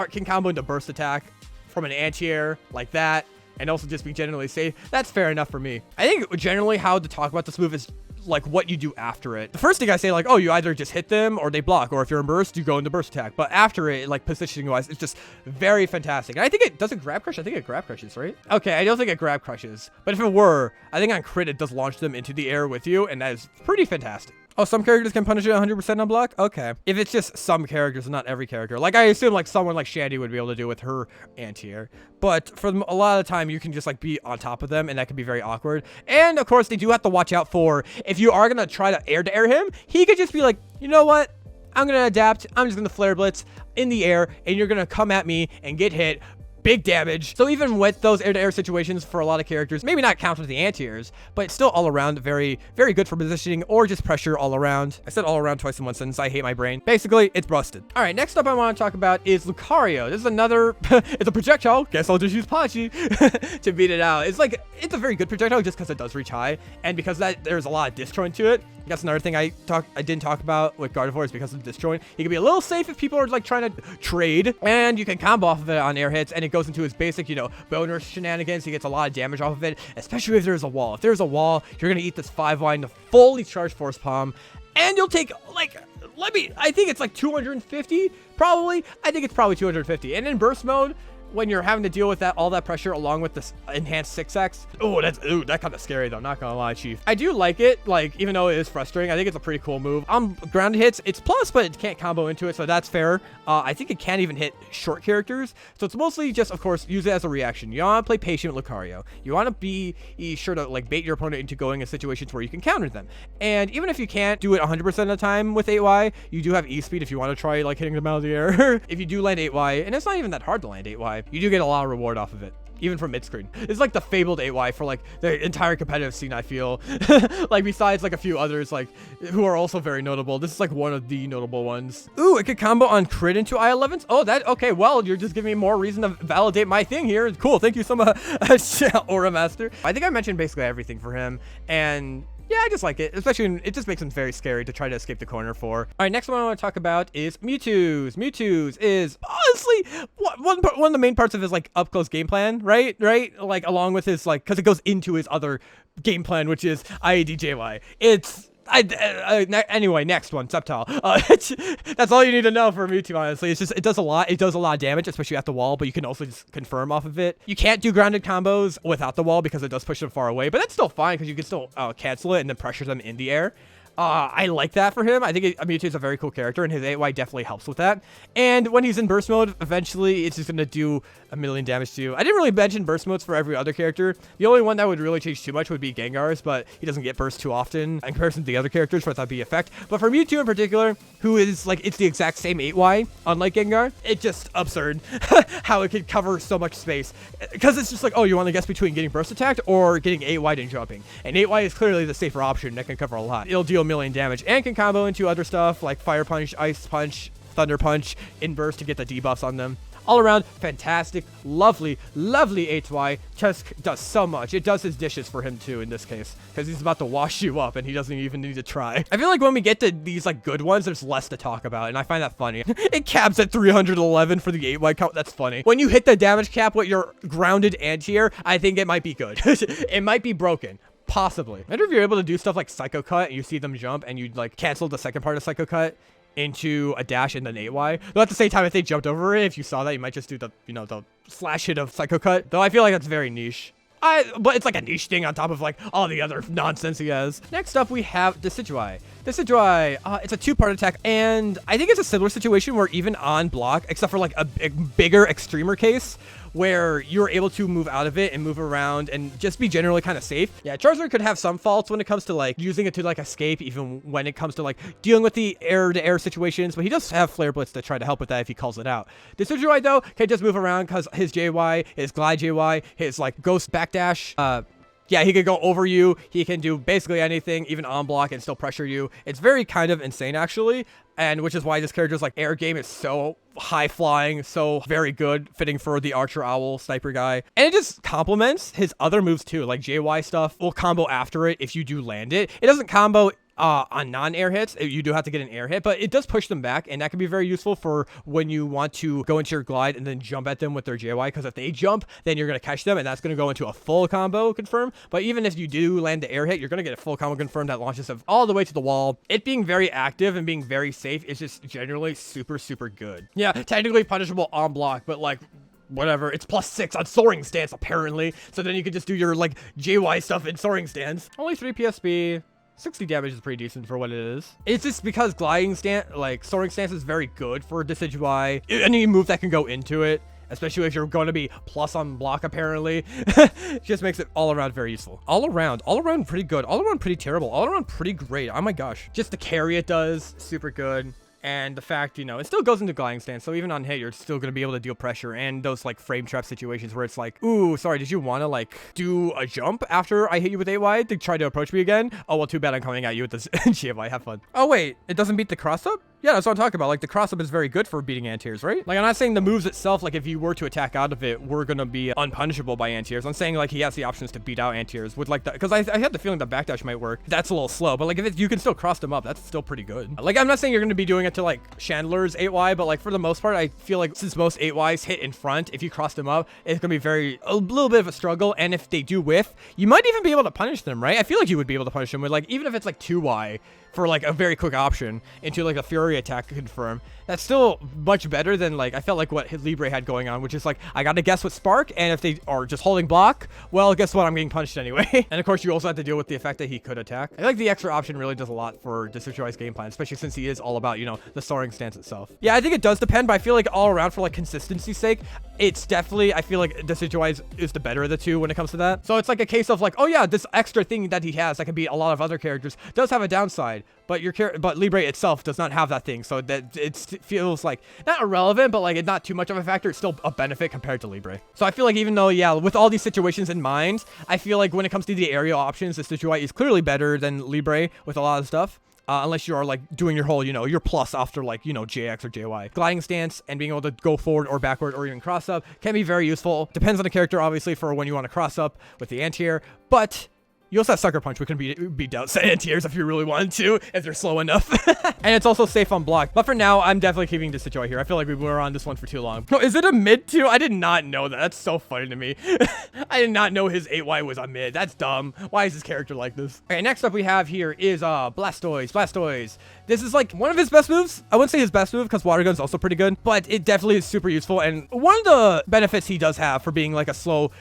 can combo into burst attack from an anti-air like that and also just be generally safe, that's fair enough for me. I think generally how to talk about this move is like what you do after it. The first thing I say, like, oh, you either just hit them or they block, or if you're in burst, you go into burst attack. But after it, like positioning wise, it's just very fantastic. And I think it doesn't grab crush. I think it grab crushes, right? Okay, I don't think it grab crushes, but if it were, I think on crit it does launch them into the air with you, and that is pretty fantastic. Oh, some characters can punish it 100% on block? Okay. If it's just some characters, not every character. Like, I assume, like, someone like Shandy would be able to do with her anti-air. But for a lot of the time, you can just, like, be on top of them, and that can be very awkward. And, of course, they do have to watch out for, if you are going to try to air him, he could just be like, you know what? I'm going to adapt. I'm just going to Flare Blitz in the air, and you're going to come at me and get hit. Big damage. So even with those air-to-air situations for a lot of characters, maybe not count with the anti-airs, but it's still all around very, very good for positioning or just pressure all around. I said all around twice in one sentence. I hate my brain. Basically, it's busted. All right, next up I want to talk about is Lucario. This is another, it's a projectile. Guess I'll just use Pachi to beat it out. It's like, it's a very good projectile just because it does reach high, and because that there's a lot of disjoint to it. That's another thing I didn't talk about with Gardevoir is because of the disjoint. He can be a little safe if people are like trying to trade, and you can combo off of it on air hits, and it goes into his basic, you know, boner shenanigans. He gets a lot of damage off of it, especially if there's a wall. If there's a wall, you're gonna eat this 5Y into fully charged Force Palm, and you'll take like, I think it's like 250, probably. I think it's probably 250. And in burst mode, when you're having to deal with that, all that pressure along with this enhanced 6x. Oh, that kind of scary though, not gonna lie, Chief. I do like it, like, even though it is frustrating, I think it's a pretty cool move. Grounded hits, it's plus, but it can't combo into it, so that's fair. I think it can't even hit short characters, so it's mostly just, of course, use it as a reaction. You want to play patient with Lucario. You want to be sure to, like, bait your opponent into going in situations where you can counter them. And even if you can't do it 100% of the time with 8Y, you do have E-Speed if you want to try, like, hitting them out of the air. If you do land 8Y, and it's not even that hard to land 8Y, you do get a lot of reward off of it, even from mid-screen. It's like the fabled 8Y for like the entire competitive scene, I feel. Like besides like a few others like who are also very notable, this is like one of the notable ones. Ooh, it could combo on crit into I-11s. Oh, that, okay, well, you're just giving me more reason to validate my thing here. Cool, thank you so much, Aura Master. I think I mentioned basically everything for him, and Yeah, I just like it, especially when it just makes him very scary to try to escape the corner for. All right, next one I want to talk about is Mewtwo's. Mewtwo's is honestly one of the main parts of his like up close game plan, right? Like along with his like, because it goes into his other game plan, which is IADJY. It's anyway, next one, Sceptile. That's all you need to know for Mewtwo, honestly. It's just, it does a lot. It does a lot of damage, especially at the wall, but you can also just confirm off of it. You can't do grounded combos without the wall because it does push them far away, but that's still fine because you can still cancel it and then pressure them in the air. I like that for him. I think Mewtwo is a very cool character, and his 8Y definitely helps with that. And when he's in burst mode, eventually it's just going to do a million damage to you. I didn't really mention burst modes for every other character. The only one that would really change too much would be Gengar's, but he doesn't get burst too often in comparison to the other characters for that to be effect. But for Mewtwo in particular, who is like, it's the exact same 8Y, unlike Gengar, it's just absurd how it can cover so much space. Because it's just like, oh, you want to guess between getting burst attacked or getting 8Y and jumping. And 8Y is clearly the safer option that can cover a lot. It'll deal million damage and can combo into other stuff like Fire Punch, Ice Punch, Thunder Punch, Inburst to get the debuffs on them. All around, fantastic, lovely 8Y. Just does so much. It does his dishes for him too in this case, because he's about to wash you up and he doesn't even need to try. I feel like when we get to these like good ones, there's less to talk about, and I find that funny. It caps at 311 for the 8Y count. That's funny. When you hit the damage cap with your grounded anti-air, I think it might be good. It might be broken. Possibly. I wonder if you're able to do stuff like Psycho Cut and you see them jump and you like cancel the second part of Psycho Cut into a dash and then 8Y. Though at the same time, if they jumped over it, if you saw that, you might just do the, you know, the slash hit of Psycho Cut. Though I feel like that's very niche. But it's like a niche thing on top of like all the other nonsense he has. Next up, we have Decidueye. Decidueye, it's a two-part attack, and I think it's a similar situation where even on block, except for like a bigger, extremer case, where you're able to move out of it and move around and just be generally kind of safe. Yeah, Charizard could have some faults when it comes to like using it to like escape, even when it comes to like dealing with the air-to-air situations, but he does have Flare Blitz to try to help with that if he calls it out. Decidueye though can just move around because his JY, his Glide JY, his like Ghost Backdash, yeah, he can go over you. He can do basically anything, even on block, and still pressure you. It's very kind of insane, actually, and which is why this character's like air game is so high flying, so very good, fitting for the Archer Owl sniper guy. And it just complements his other moves too, like JY stuff will combo after it if you do land it. It doesn't combo on non-air hits. You do have to get an air hit, but it does push them back, and that can be very useful for when you want to go into your glide and then jump at them with their JY, because if they jump, then you're going to catch them, and that's going to go into a full combo confirm. But even if you do land the air hit, you're going to get a full combo confirm that launches them all the way to the wall. It being very active and being very safe is just generally super, super good. Yeah, technically punishable on block, but like, whatever, it's +6 on soaring stance apparently, so then you can just do your like JY stuff in soaring stance. Only 3 PSP. 60 damage is pretty decent for what it is. It's just because gliding stance, like soaring stance, is very good for Decidueye. Any move that can go into it, especially if you're going to be plus on block apparently, just makes it all around very useful. All around pretty good. All around pretty terrible. All around pretty great. Oh my gosh. Just the carry it does, super good. And the fact, you know, it still goes into gliding stance, so even on hit, you're still going to be able to deal pressure, and those, like, frame trap situations where it's like, ooh, sorry, did you want to, like, do a jump after I hit you with 8Y to try to approach me again? Oh, well, too bad I'm coming at you with this GFY, have fun. Oh, wait, it doesn't beat the cross-up? Yeah, that's what I'm talking about. Like, the cross-up is very good for beating anti-airs, right? Like, I'm not saying the moves itself, like, if you were to attack out of it, were gonna be unpunishable by anti-airs. I'm saying, like, he has the options to beat out anti-airs with, like, the... Because I had the feeling that backdash might work. That's a little slow, but, like, if you can still cross them up, that's still pretty good. Like, I'm not saying you're gonna be doing it to, like, Chandler's 8Y, but, like, for the most part, I feel like since most 8Ys hit in front, if you cross them up, it's gonna be a little bit of a struggle, and if they do whiff, you might even be able to punish them, right? I feel like you would be able to punish them with, like, even if it's, like, 2Y, for like a very quick option into like a Fury attack confirm. That's still much better than like I felt like what Libre had going on, which is like I gotta guess with Spark, and if they are just holding block, well, guess what, I'm getting punished anyway. And of course you also have to deal with the effect that he could attack. I feel like the extra option really does a lot for Decidueye's game plan, especially since he is all about, you know, the soaring stance itself. Yeah, I think it does depend, but I feel like all around for like consistency's sake, it's definitely, I feel like Decidueye is the better of the two when it comes to that. So it's like a case of like, oh yeah, this extra thing that he has that can beat a lot of other characters does have a downside, but but Libre itself does not have that thing, so that it feels like not irrelevant, but like it's not too much of a factor. It's still a benefit compared to Libre. So I feel like even though, yeah, with all these situations in mind, I feel like when it comes to the aerial options, the Decidueye is clearly better than Libre with a lot of stuff. Unless you are like doing your whole, you know, your plus after like, you know, JX or JY. Gliding stance and being able to go forward or backward or even cross up can be very useful. Depends on the character, obviously, for when you want to cross up with the anti-air, but You also have Sucker Punch, which can beat out anti-airs if you really wanted to, if they're slow enough. And it's also safe on block. But for now, I'm definitely keeping this Decidueye here. I feel like we were on this one for too long. No, is it a mid too? I did not know that. That's so funny to me. I did not know his 8Y was a mid. That's dumb. Why is his character like this? Okay, next up we have here is Blastoise. Blastoise. This is like one of his best moves. I wouldn't say his best move because Water Gun's also pretty good, but it definitely is super useful. And one of the benefits he does have for being like a slow,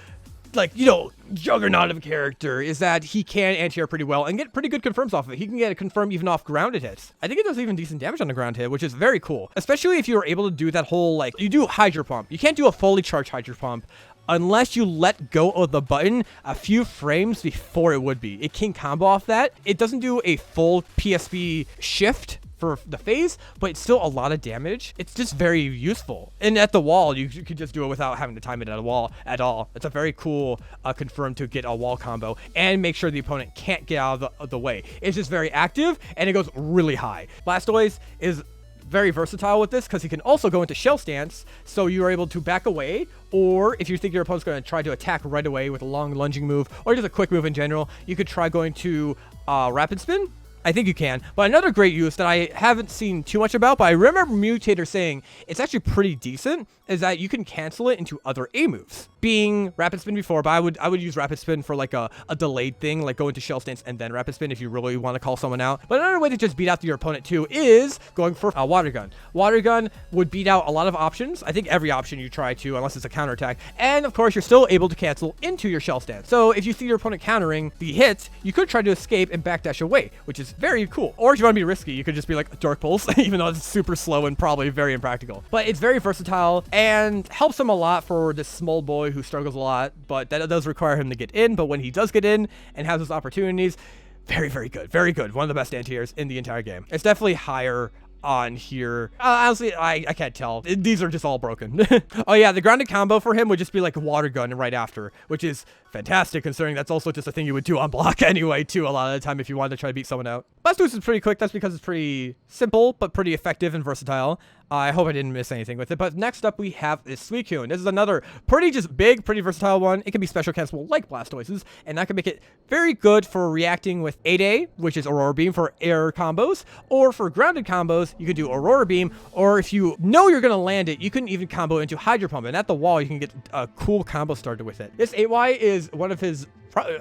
like, you know, juggernaut of a character is that he can anti-air pretty well and get pretty good confirms off of it. He can get a confirm even off grounded hits. I think it does even decent damage on the ground hit, which is very cool, especially if you're able to do that whole, like, you do Hydro Pump. You can't do a fully charged Hydro Pump unless you let go of the button a few frames before it would be. It can combo off that. It doesn't do a full PSP shift for the phase, but it's still a lot of damage. It's just very useful. And at the wall, you could just do it without having to time it at a wall at all. It's a very cool confirm to get a wall combo and make sure the opponent can't get out of the way. It's just very active and it goes really high. Blastoise is very versatile with this because he can also go into shell stance, so you are able to back away, or if you think your opponent's going to try to attack right away with a long lunging move or just a quick move in general, you could try going to rapid spin. I think you can. But another great use that I haven't seen too much about, but I remember Mutator saying it's actually pretty decent, is that you can cancel it into other A moves. Being Rapid Spin before, but I would use Rapid Spin for like a delayed thing, like go into Shell Stance and then Rapid Spin if you really want to call someone out. But another way to just beat out your opponent too is going for a Water Gun. Water Gun would beat out a lot of options. I think every option you try to, unless it's a counterattack. And of course, you're still able to cancel into your Shell Stance. So if you see your opponent countering the hit, you could try to escape and backdash away, which is very cool. Or if you want to be risky, you could just be like Dark Pulse, even though it's super slow and probably very impractical. But it's very versatile and helps him a lot for this small boy who struggles a lot, but that does require him to get in. But when he does get in and has those opportunities, very, very good. Very good. One of the best anti-airs in the entire game. It's definitely higher on here. Honestly, I can't tell. These are just all broken. Oh yeah, the grounded combo for him would just be like a Water Gun right after, which is fantastic considering that's also just a thing you would do on block anyway too a lot of the time if you wanted to try to beat someone out. Blastoise is pretty quick. That's because it's pretty simple but pretty effective and versatile. I hope I didn't miss anything with it. But next up we have this Suicune. This is another pretty just big, pretty versatile one. It can be special cancelable like Blastoise's, and that can make it very good for reacting with 8A, which is Aurora Beam for air combos, or for grounded combos, you can do Aurora Beam, or if you know you're going to land it, you can even combo into Hydro Pump, and at the wall, you can get a cool combo started with it. This 8Y is one of his,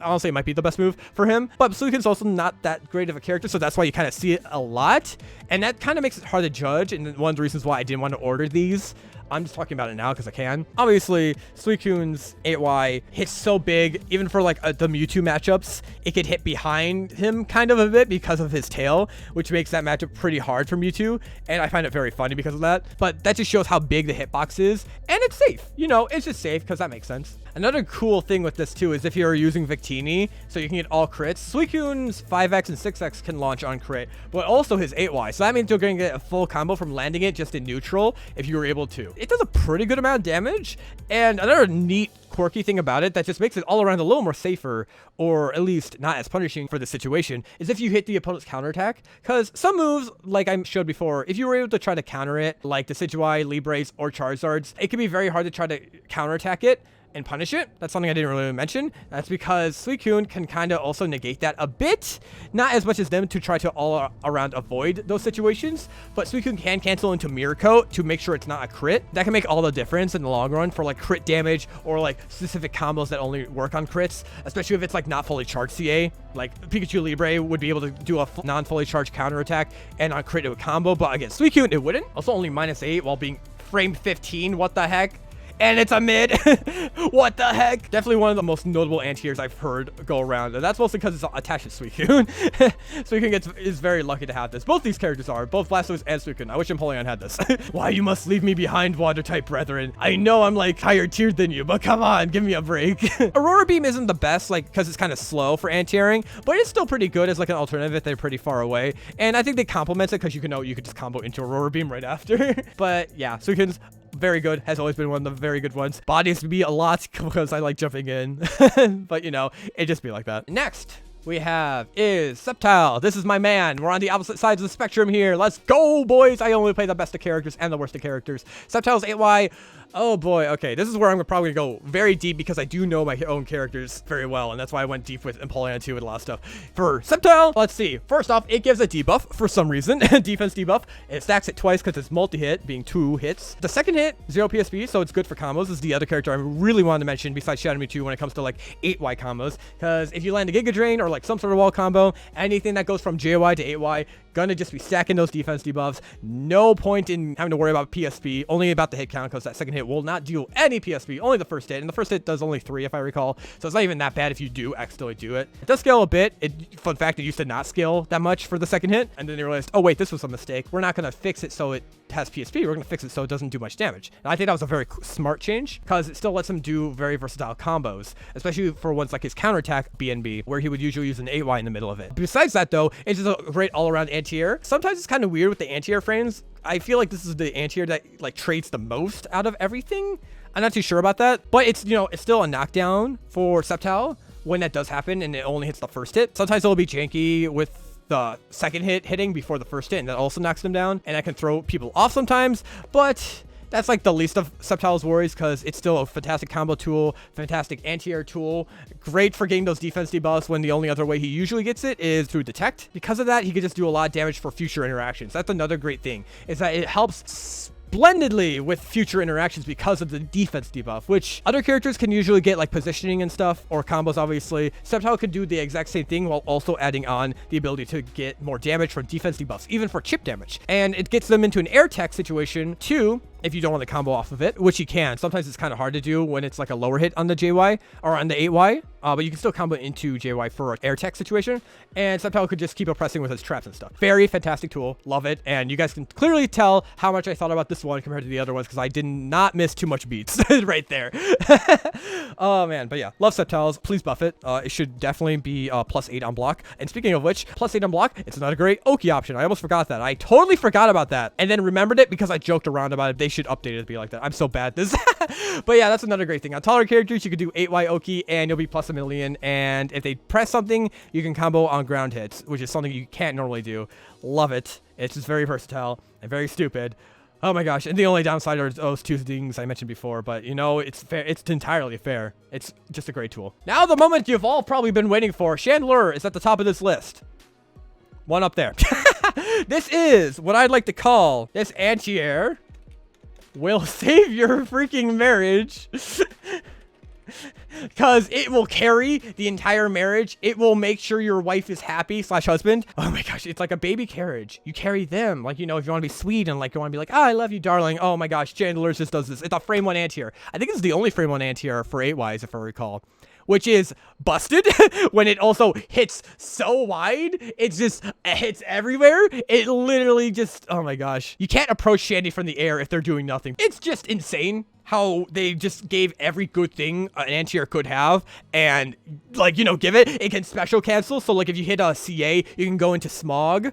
honestly, it might be the best move for him, but Suicune's also not that great of a character, so that's why you kind of see it a lot, and that kind of makes it hard to judge, and one of the reasons why I didn't want to order these. I'm just talking about it now because I can. Obviously, Suicune's 8Y hits so big, even for like the Mewtwo matchups, it could hit behind him kind of a bit because of his tail, which makes that matchup pretty hard for Mewtwo, and I find it very funny because of that. But that just shows how big the hitbox is, and it's safe. You know, it's just safe because that makes sense. Another cool thing with this too is if you're using Victini, so you can get all crits, Suicune's 5x and 6x can launch on crit, but also his 8Y. So that means you're going to get a full combo from landing it just in neutral if you were able to. It does a pretty good amount of damage, and another neat quirky thing about it that just makes it all around a little more safer, or at least not as punishing for the situation, is if you hit the opponent's counterattack. Because some moves, like I showed before, if you were able to try to counter it, like the Decidueye, Libres, or Charizards, it can be very hard to try to counterattack it and punish it. That's something I didn't really mention. That's because Suicune can kind of also negate that a bit. Not as much as them to try to all around avoid those situations, but Suicune can cancel into Mirror Coat to make sure it's not a crit. That can make all the difference in the long run for like crit damage or like specific combos that only work on crits, especially if it's like not fully charged CA. Like Pikachu Libre would be able to do a non-fully charged counter attack and on crit it would combo, but against Suicune it wouldn't. Also only -8 while being frame 15. What the heck? And it's a mid. What the heck? Definitely one of the most notable anti-airs I've heard go around. And that's mostly because it's attached to Suicune. Suicune is very lucky to have this. Both these characters are. Both Blastoise and Suicune. I wish Empoleon had this. Why you must leave me behind, water-type brethren. I know I'm like higher tiered than you, but come on, give me a break. Aurora Beam isn't the best, like, because it's kind of slow for anti-airing, but it's still pretty good as like an alternative if they're pretty far away. And I think they complement it because you could just combo into Aurora Beam right after. But yeah, Suicune's very good, has always been one of the very good ones. Bodies be a lot because I like jumping in, but you know, it just be like that. Next, we have is Sceptile. This is my man. We're on the opposite sides of the spectrum here. Let's go, boys. I only play the best of characters and the worst of characters. Sceptile's 8Y. Oh boy, okay, this is where I'm probably gonna go very deep because I do know my own characters very well, and that's why I went deep with Empoleon 2 with a lot of stuff. For Sceptile, let's see. First off, it gives a debuff for some reason, defense debuff. It stacks it twice because it's multi-hit, being 2 hits. The second hit, 0 PSP, so it's good for combos. This is the other character I really wanted to mention besides Shadow Me 2 when it comes to like 8Y combos, because if you land a Giga Drain or like some sort of wall combo, anything that goes from JY to 8Y, gonna just be stacking those defense debuffs. No point in having to worry about PSP, only about the hit count, because that second hit will not deal any PSP, only the first hit, and the first hit does only 3 if I recall, so it's not even that bad if you do accidentally do it. It does scale a bit. Fun fact, it used to not scale that much for the second hit, and then they realized, oh wait, this was a mistake. We're not gonna fix it so it has PSP, we're gonna fix it so it doesn't do much damage. And I think that was a very smart change, because it still lets him do very versatile combos, especially for ones like his counterattack BNB, where he would usually use an 8Y in the middle of it. Besides that though, it's just a great all-around anti-air. Sometimes it's kind of weird with the anti-air frames. I feel like this is the anti-air that like trades the most out of everything. I'm not too sure about that, but it's, you know, it's still a knockdown for Sceptile when that does happen and it only hits the first hit. Sometimes it'll be janky with the second hit hitting before the first hit, and that also knocks them down, and that can throw people off sometimes, but that's like the least of Sceptile's worries because it's still a fantastic combo tool, fantastic anti-air tool, great for getting those defense debuffs when the only other way he usually gets it is through detect. Because of that, he can just do a lot of damage for future interactions. That's another great thing, is that it helps splendidly with future interactions because of the defense debuff, which other characters can usually get like positioning and stuff, or combos obviously. Sceptile can do the exact same thing while also adding on the ability to get more damage from defense debuffs, even for chip damage. And it gets them into an air tech situation too, if you don't want to combo off of it, which you can. Sometimes it's kind of hard to do when it's like a lower hit on the JY or on the 8Y, but you can still combo into JY for an air tech situation, and Sceptile could just keep oppressing with his traps and stuff. Very fantastic tool, love it, and you guys can clearly tell how much I thought about this one compared to the other ones because I did not miss too much beats right there. Oh man, but yeah, love Sceptiles. Please buff it. It should definitely be +8 on block. And speaking of which, +8 on block, it's another great Oki option. I almost forgot that. I totally forgot about that, and then remembered it because I joked around about it. They should update it to be like that. I'm so bad at this. But yeah, that's another great thing. On taller characters, you could do 8Y Oki and you'll be +1,000,000. And if they press something, you can combo on ground hits, which is something you can't normally do. Love it. It's just very versatile and very stupid. Oh my gosh. And the only downside are those 2 things I mentioned before, but you know, it's fair. It's entirely fair. It's just a great tool. Now the moment you've all probably been waiting for. Chandelure is at the top of this list. One up there. This is what I'd like to call this anti-air will save your freaking marriage. Because it will carry the entire marriage. It will make sure your wife is happy / husband. Oh my gosh, it's like a baby carriage. You carry them. Like, you know, if you want to be sweet and like you want to be like, oh, I love you, darling. Oh my gosh, Chandelure just does this. It's a frame 1 anti-air. I think it's the only frame 1 anti-air for 8Ys, if I recall. Which is busted when it also hits so wide. It hits everywhere. It literally just, oh my gosh. You can't approach Shandy from the air if they're doing nothing. It's just insane how they just gave every good thing an anti-air could have, and like, you know, give it. It can special cancel. So like if you hit a CA, you can go into Smog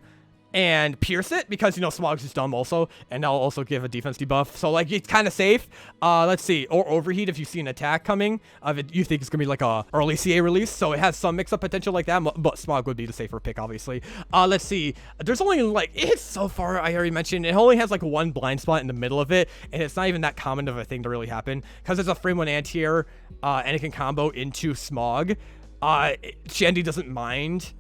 and pierce it because, you know, Smog's just dumb also, and that'll also give a defense debuff. So like it's kind of safe. Let's see, or overheat if you see an attack coming of it, you think it's gonna be like a early CA release, so it has some mix-up potential like that, but Smog would be the safer pick obviously. Let's see, there's only like, it's so far, I already mentioned, it only has like 1 blind spot in the middle of it, and it's not even that common of a thing to really happen because it's a frame 1 anti-air, and it can combo into Smog. Shandy doesn't mind.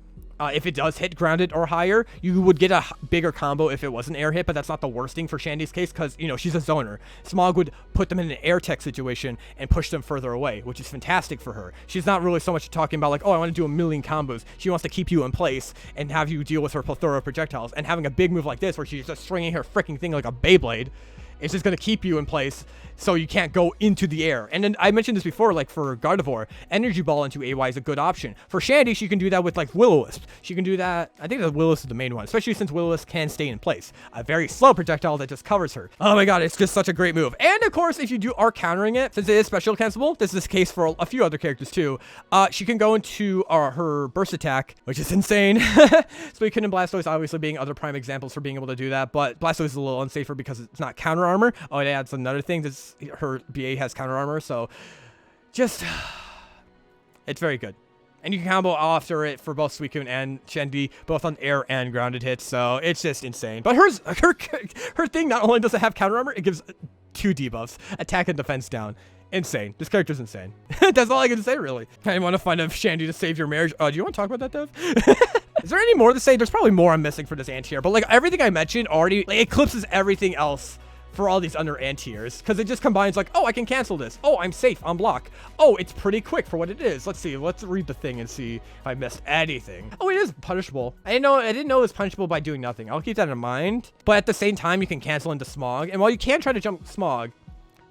If it does hit grounded or higher, you would get a bigger combo if it was an air hit, but that's not the worst thing for Shandy's case because, you know, she's a zoner. Smog would put them in an air tech situation and push them further away, which is fantastic for her. She's not really so much talking about like, oh, I want to do 1,000,000 combos. She wants to keep you in place and have you deal with her plethora of projectiles, and having a big move like this where she's just stringing her freaking thing like a Beyblade, it's just going to keep you in place so you can't go into the air. And then I mentioned this before, like for Gardevoir, Energy Ball into AY is a good option. For Shandy, she can do that with like Will-O-Wisp. She can do that, I think the Will-O-Wisp is the main one, especially since Will-O-Wisp can stay in place. A very slow projectile that just covers her. Oh my god, it's just such a great move. And of course, if you are countering it, since it is special cancelable, this is the case for a few other characters too, she can go into her burst attack, which is insane. Suicune and Blastoise obviously being other prime examples for being able to do that, but Blastoise is a little unsafer because it's not counter armor. Oh, it adds another thing. Her BA has counter armor, so just, it's very good. And you can combo after it for both Suicune and Shendy, both on air and grounded hits. So it's just insane. But her thing not only does it have counter armor, it gives 2 debuffs, attack and defense down. Insane. This character's insane. That's all I can say, really. I want to find a Shandy to save your marriage. Do you want to talk about that, Dev? Is there any more to say? There's probably more I'm missing for this anti-tier, but like everything I mentioned already like, eclipses everything else for all these under anti-tiers, because it just combines like, oh, I can cancel this. Oh, I'm safe on block. Oh, it's pretty quick for what it is. Let's see. Let's read the thing and see if I missed anything. Oh, it is punishable. I didn't know it was punishable by doing nothing. I'll keep that in mind. But at the same time, you can cancel into Smog. And while you can try to jump Smog,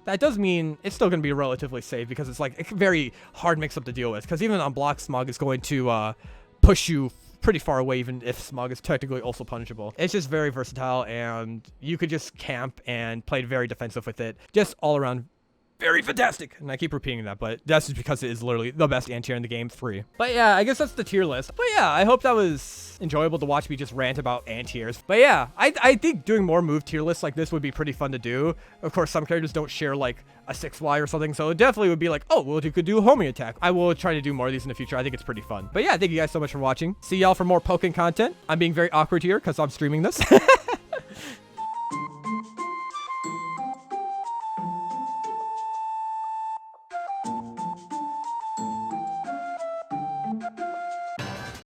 that does mean it's still going to be relatively safe because it's like a very hard mix-up to deal with. Because even on block, Smog is going to push you pretty far away, even if Smog is technically also punishable. It's just very versatile, and you could just camp and play very defensive with it. Just all around very fantastic. And I keep repeating that, but that's just because it is literally the best anti-tier in the game, 3. But yeah, I guess that's the tier list. But yeah, I hope that was enjoyable to watch me just rant about anti-tiers. But yeah, I think doing more move tier lists like this would be pretty fun to do. Of course, some characters don't share like a 6Y or something, so it definitely would be like, oh, well, you could do a homing attack. I will try to do more of these in the future. I think it's pretty fun. But yeah, thank you guys so much for watching. See y'all for more Pokken content. I'm being very awkward here because I'm streaming this.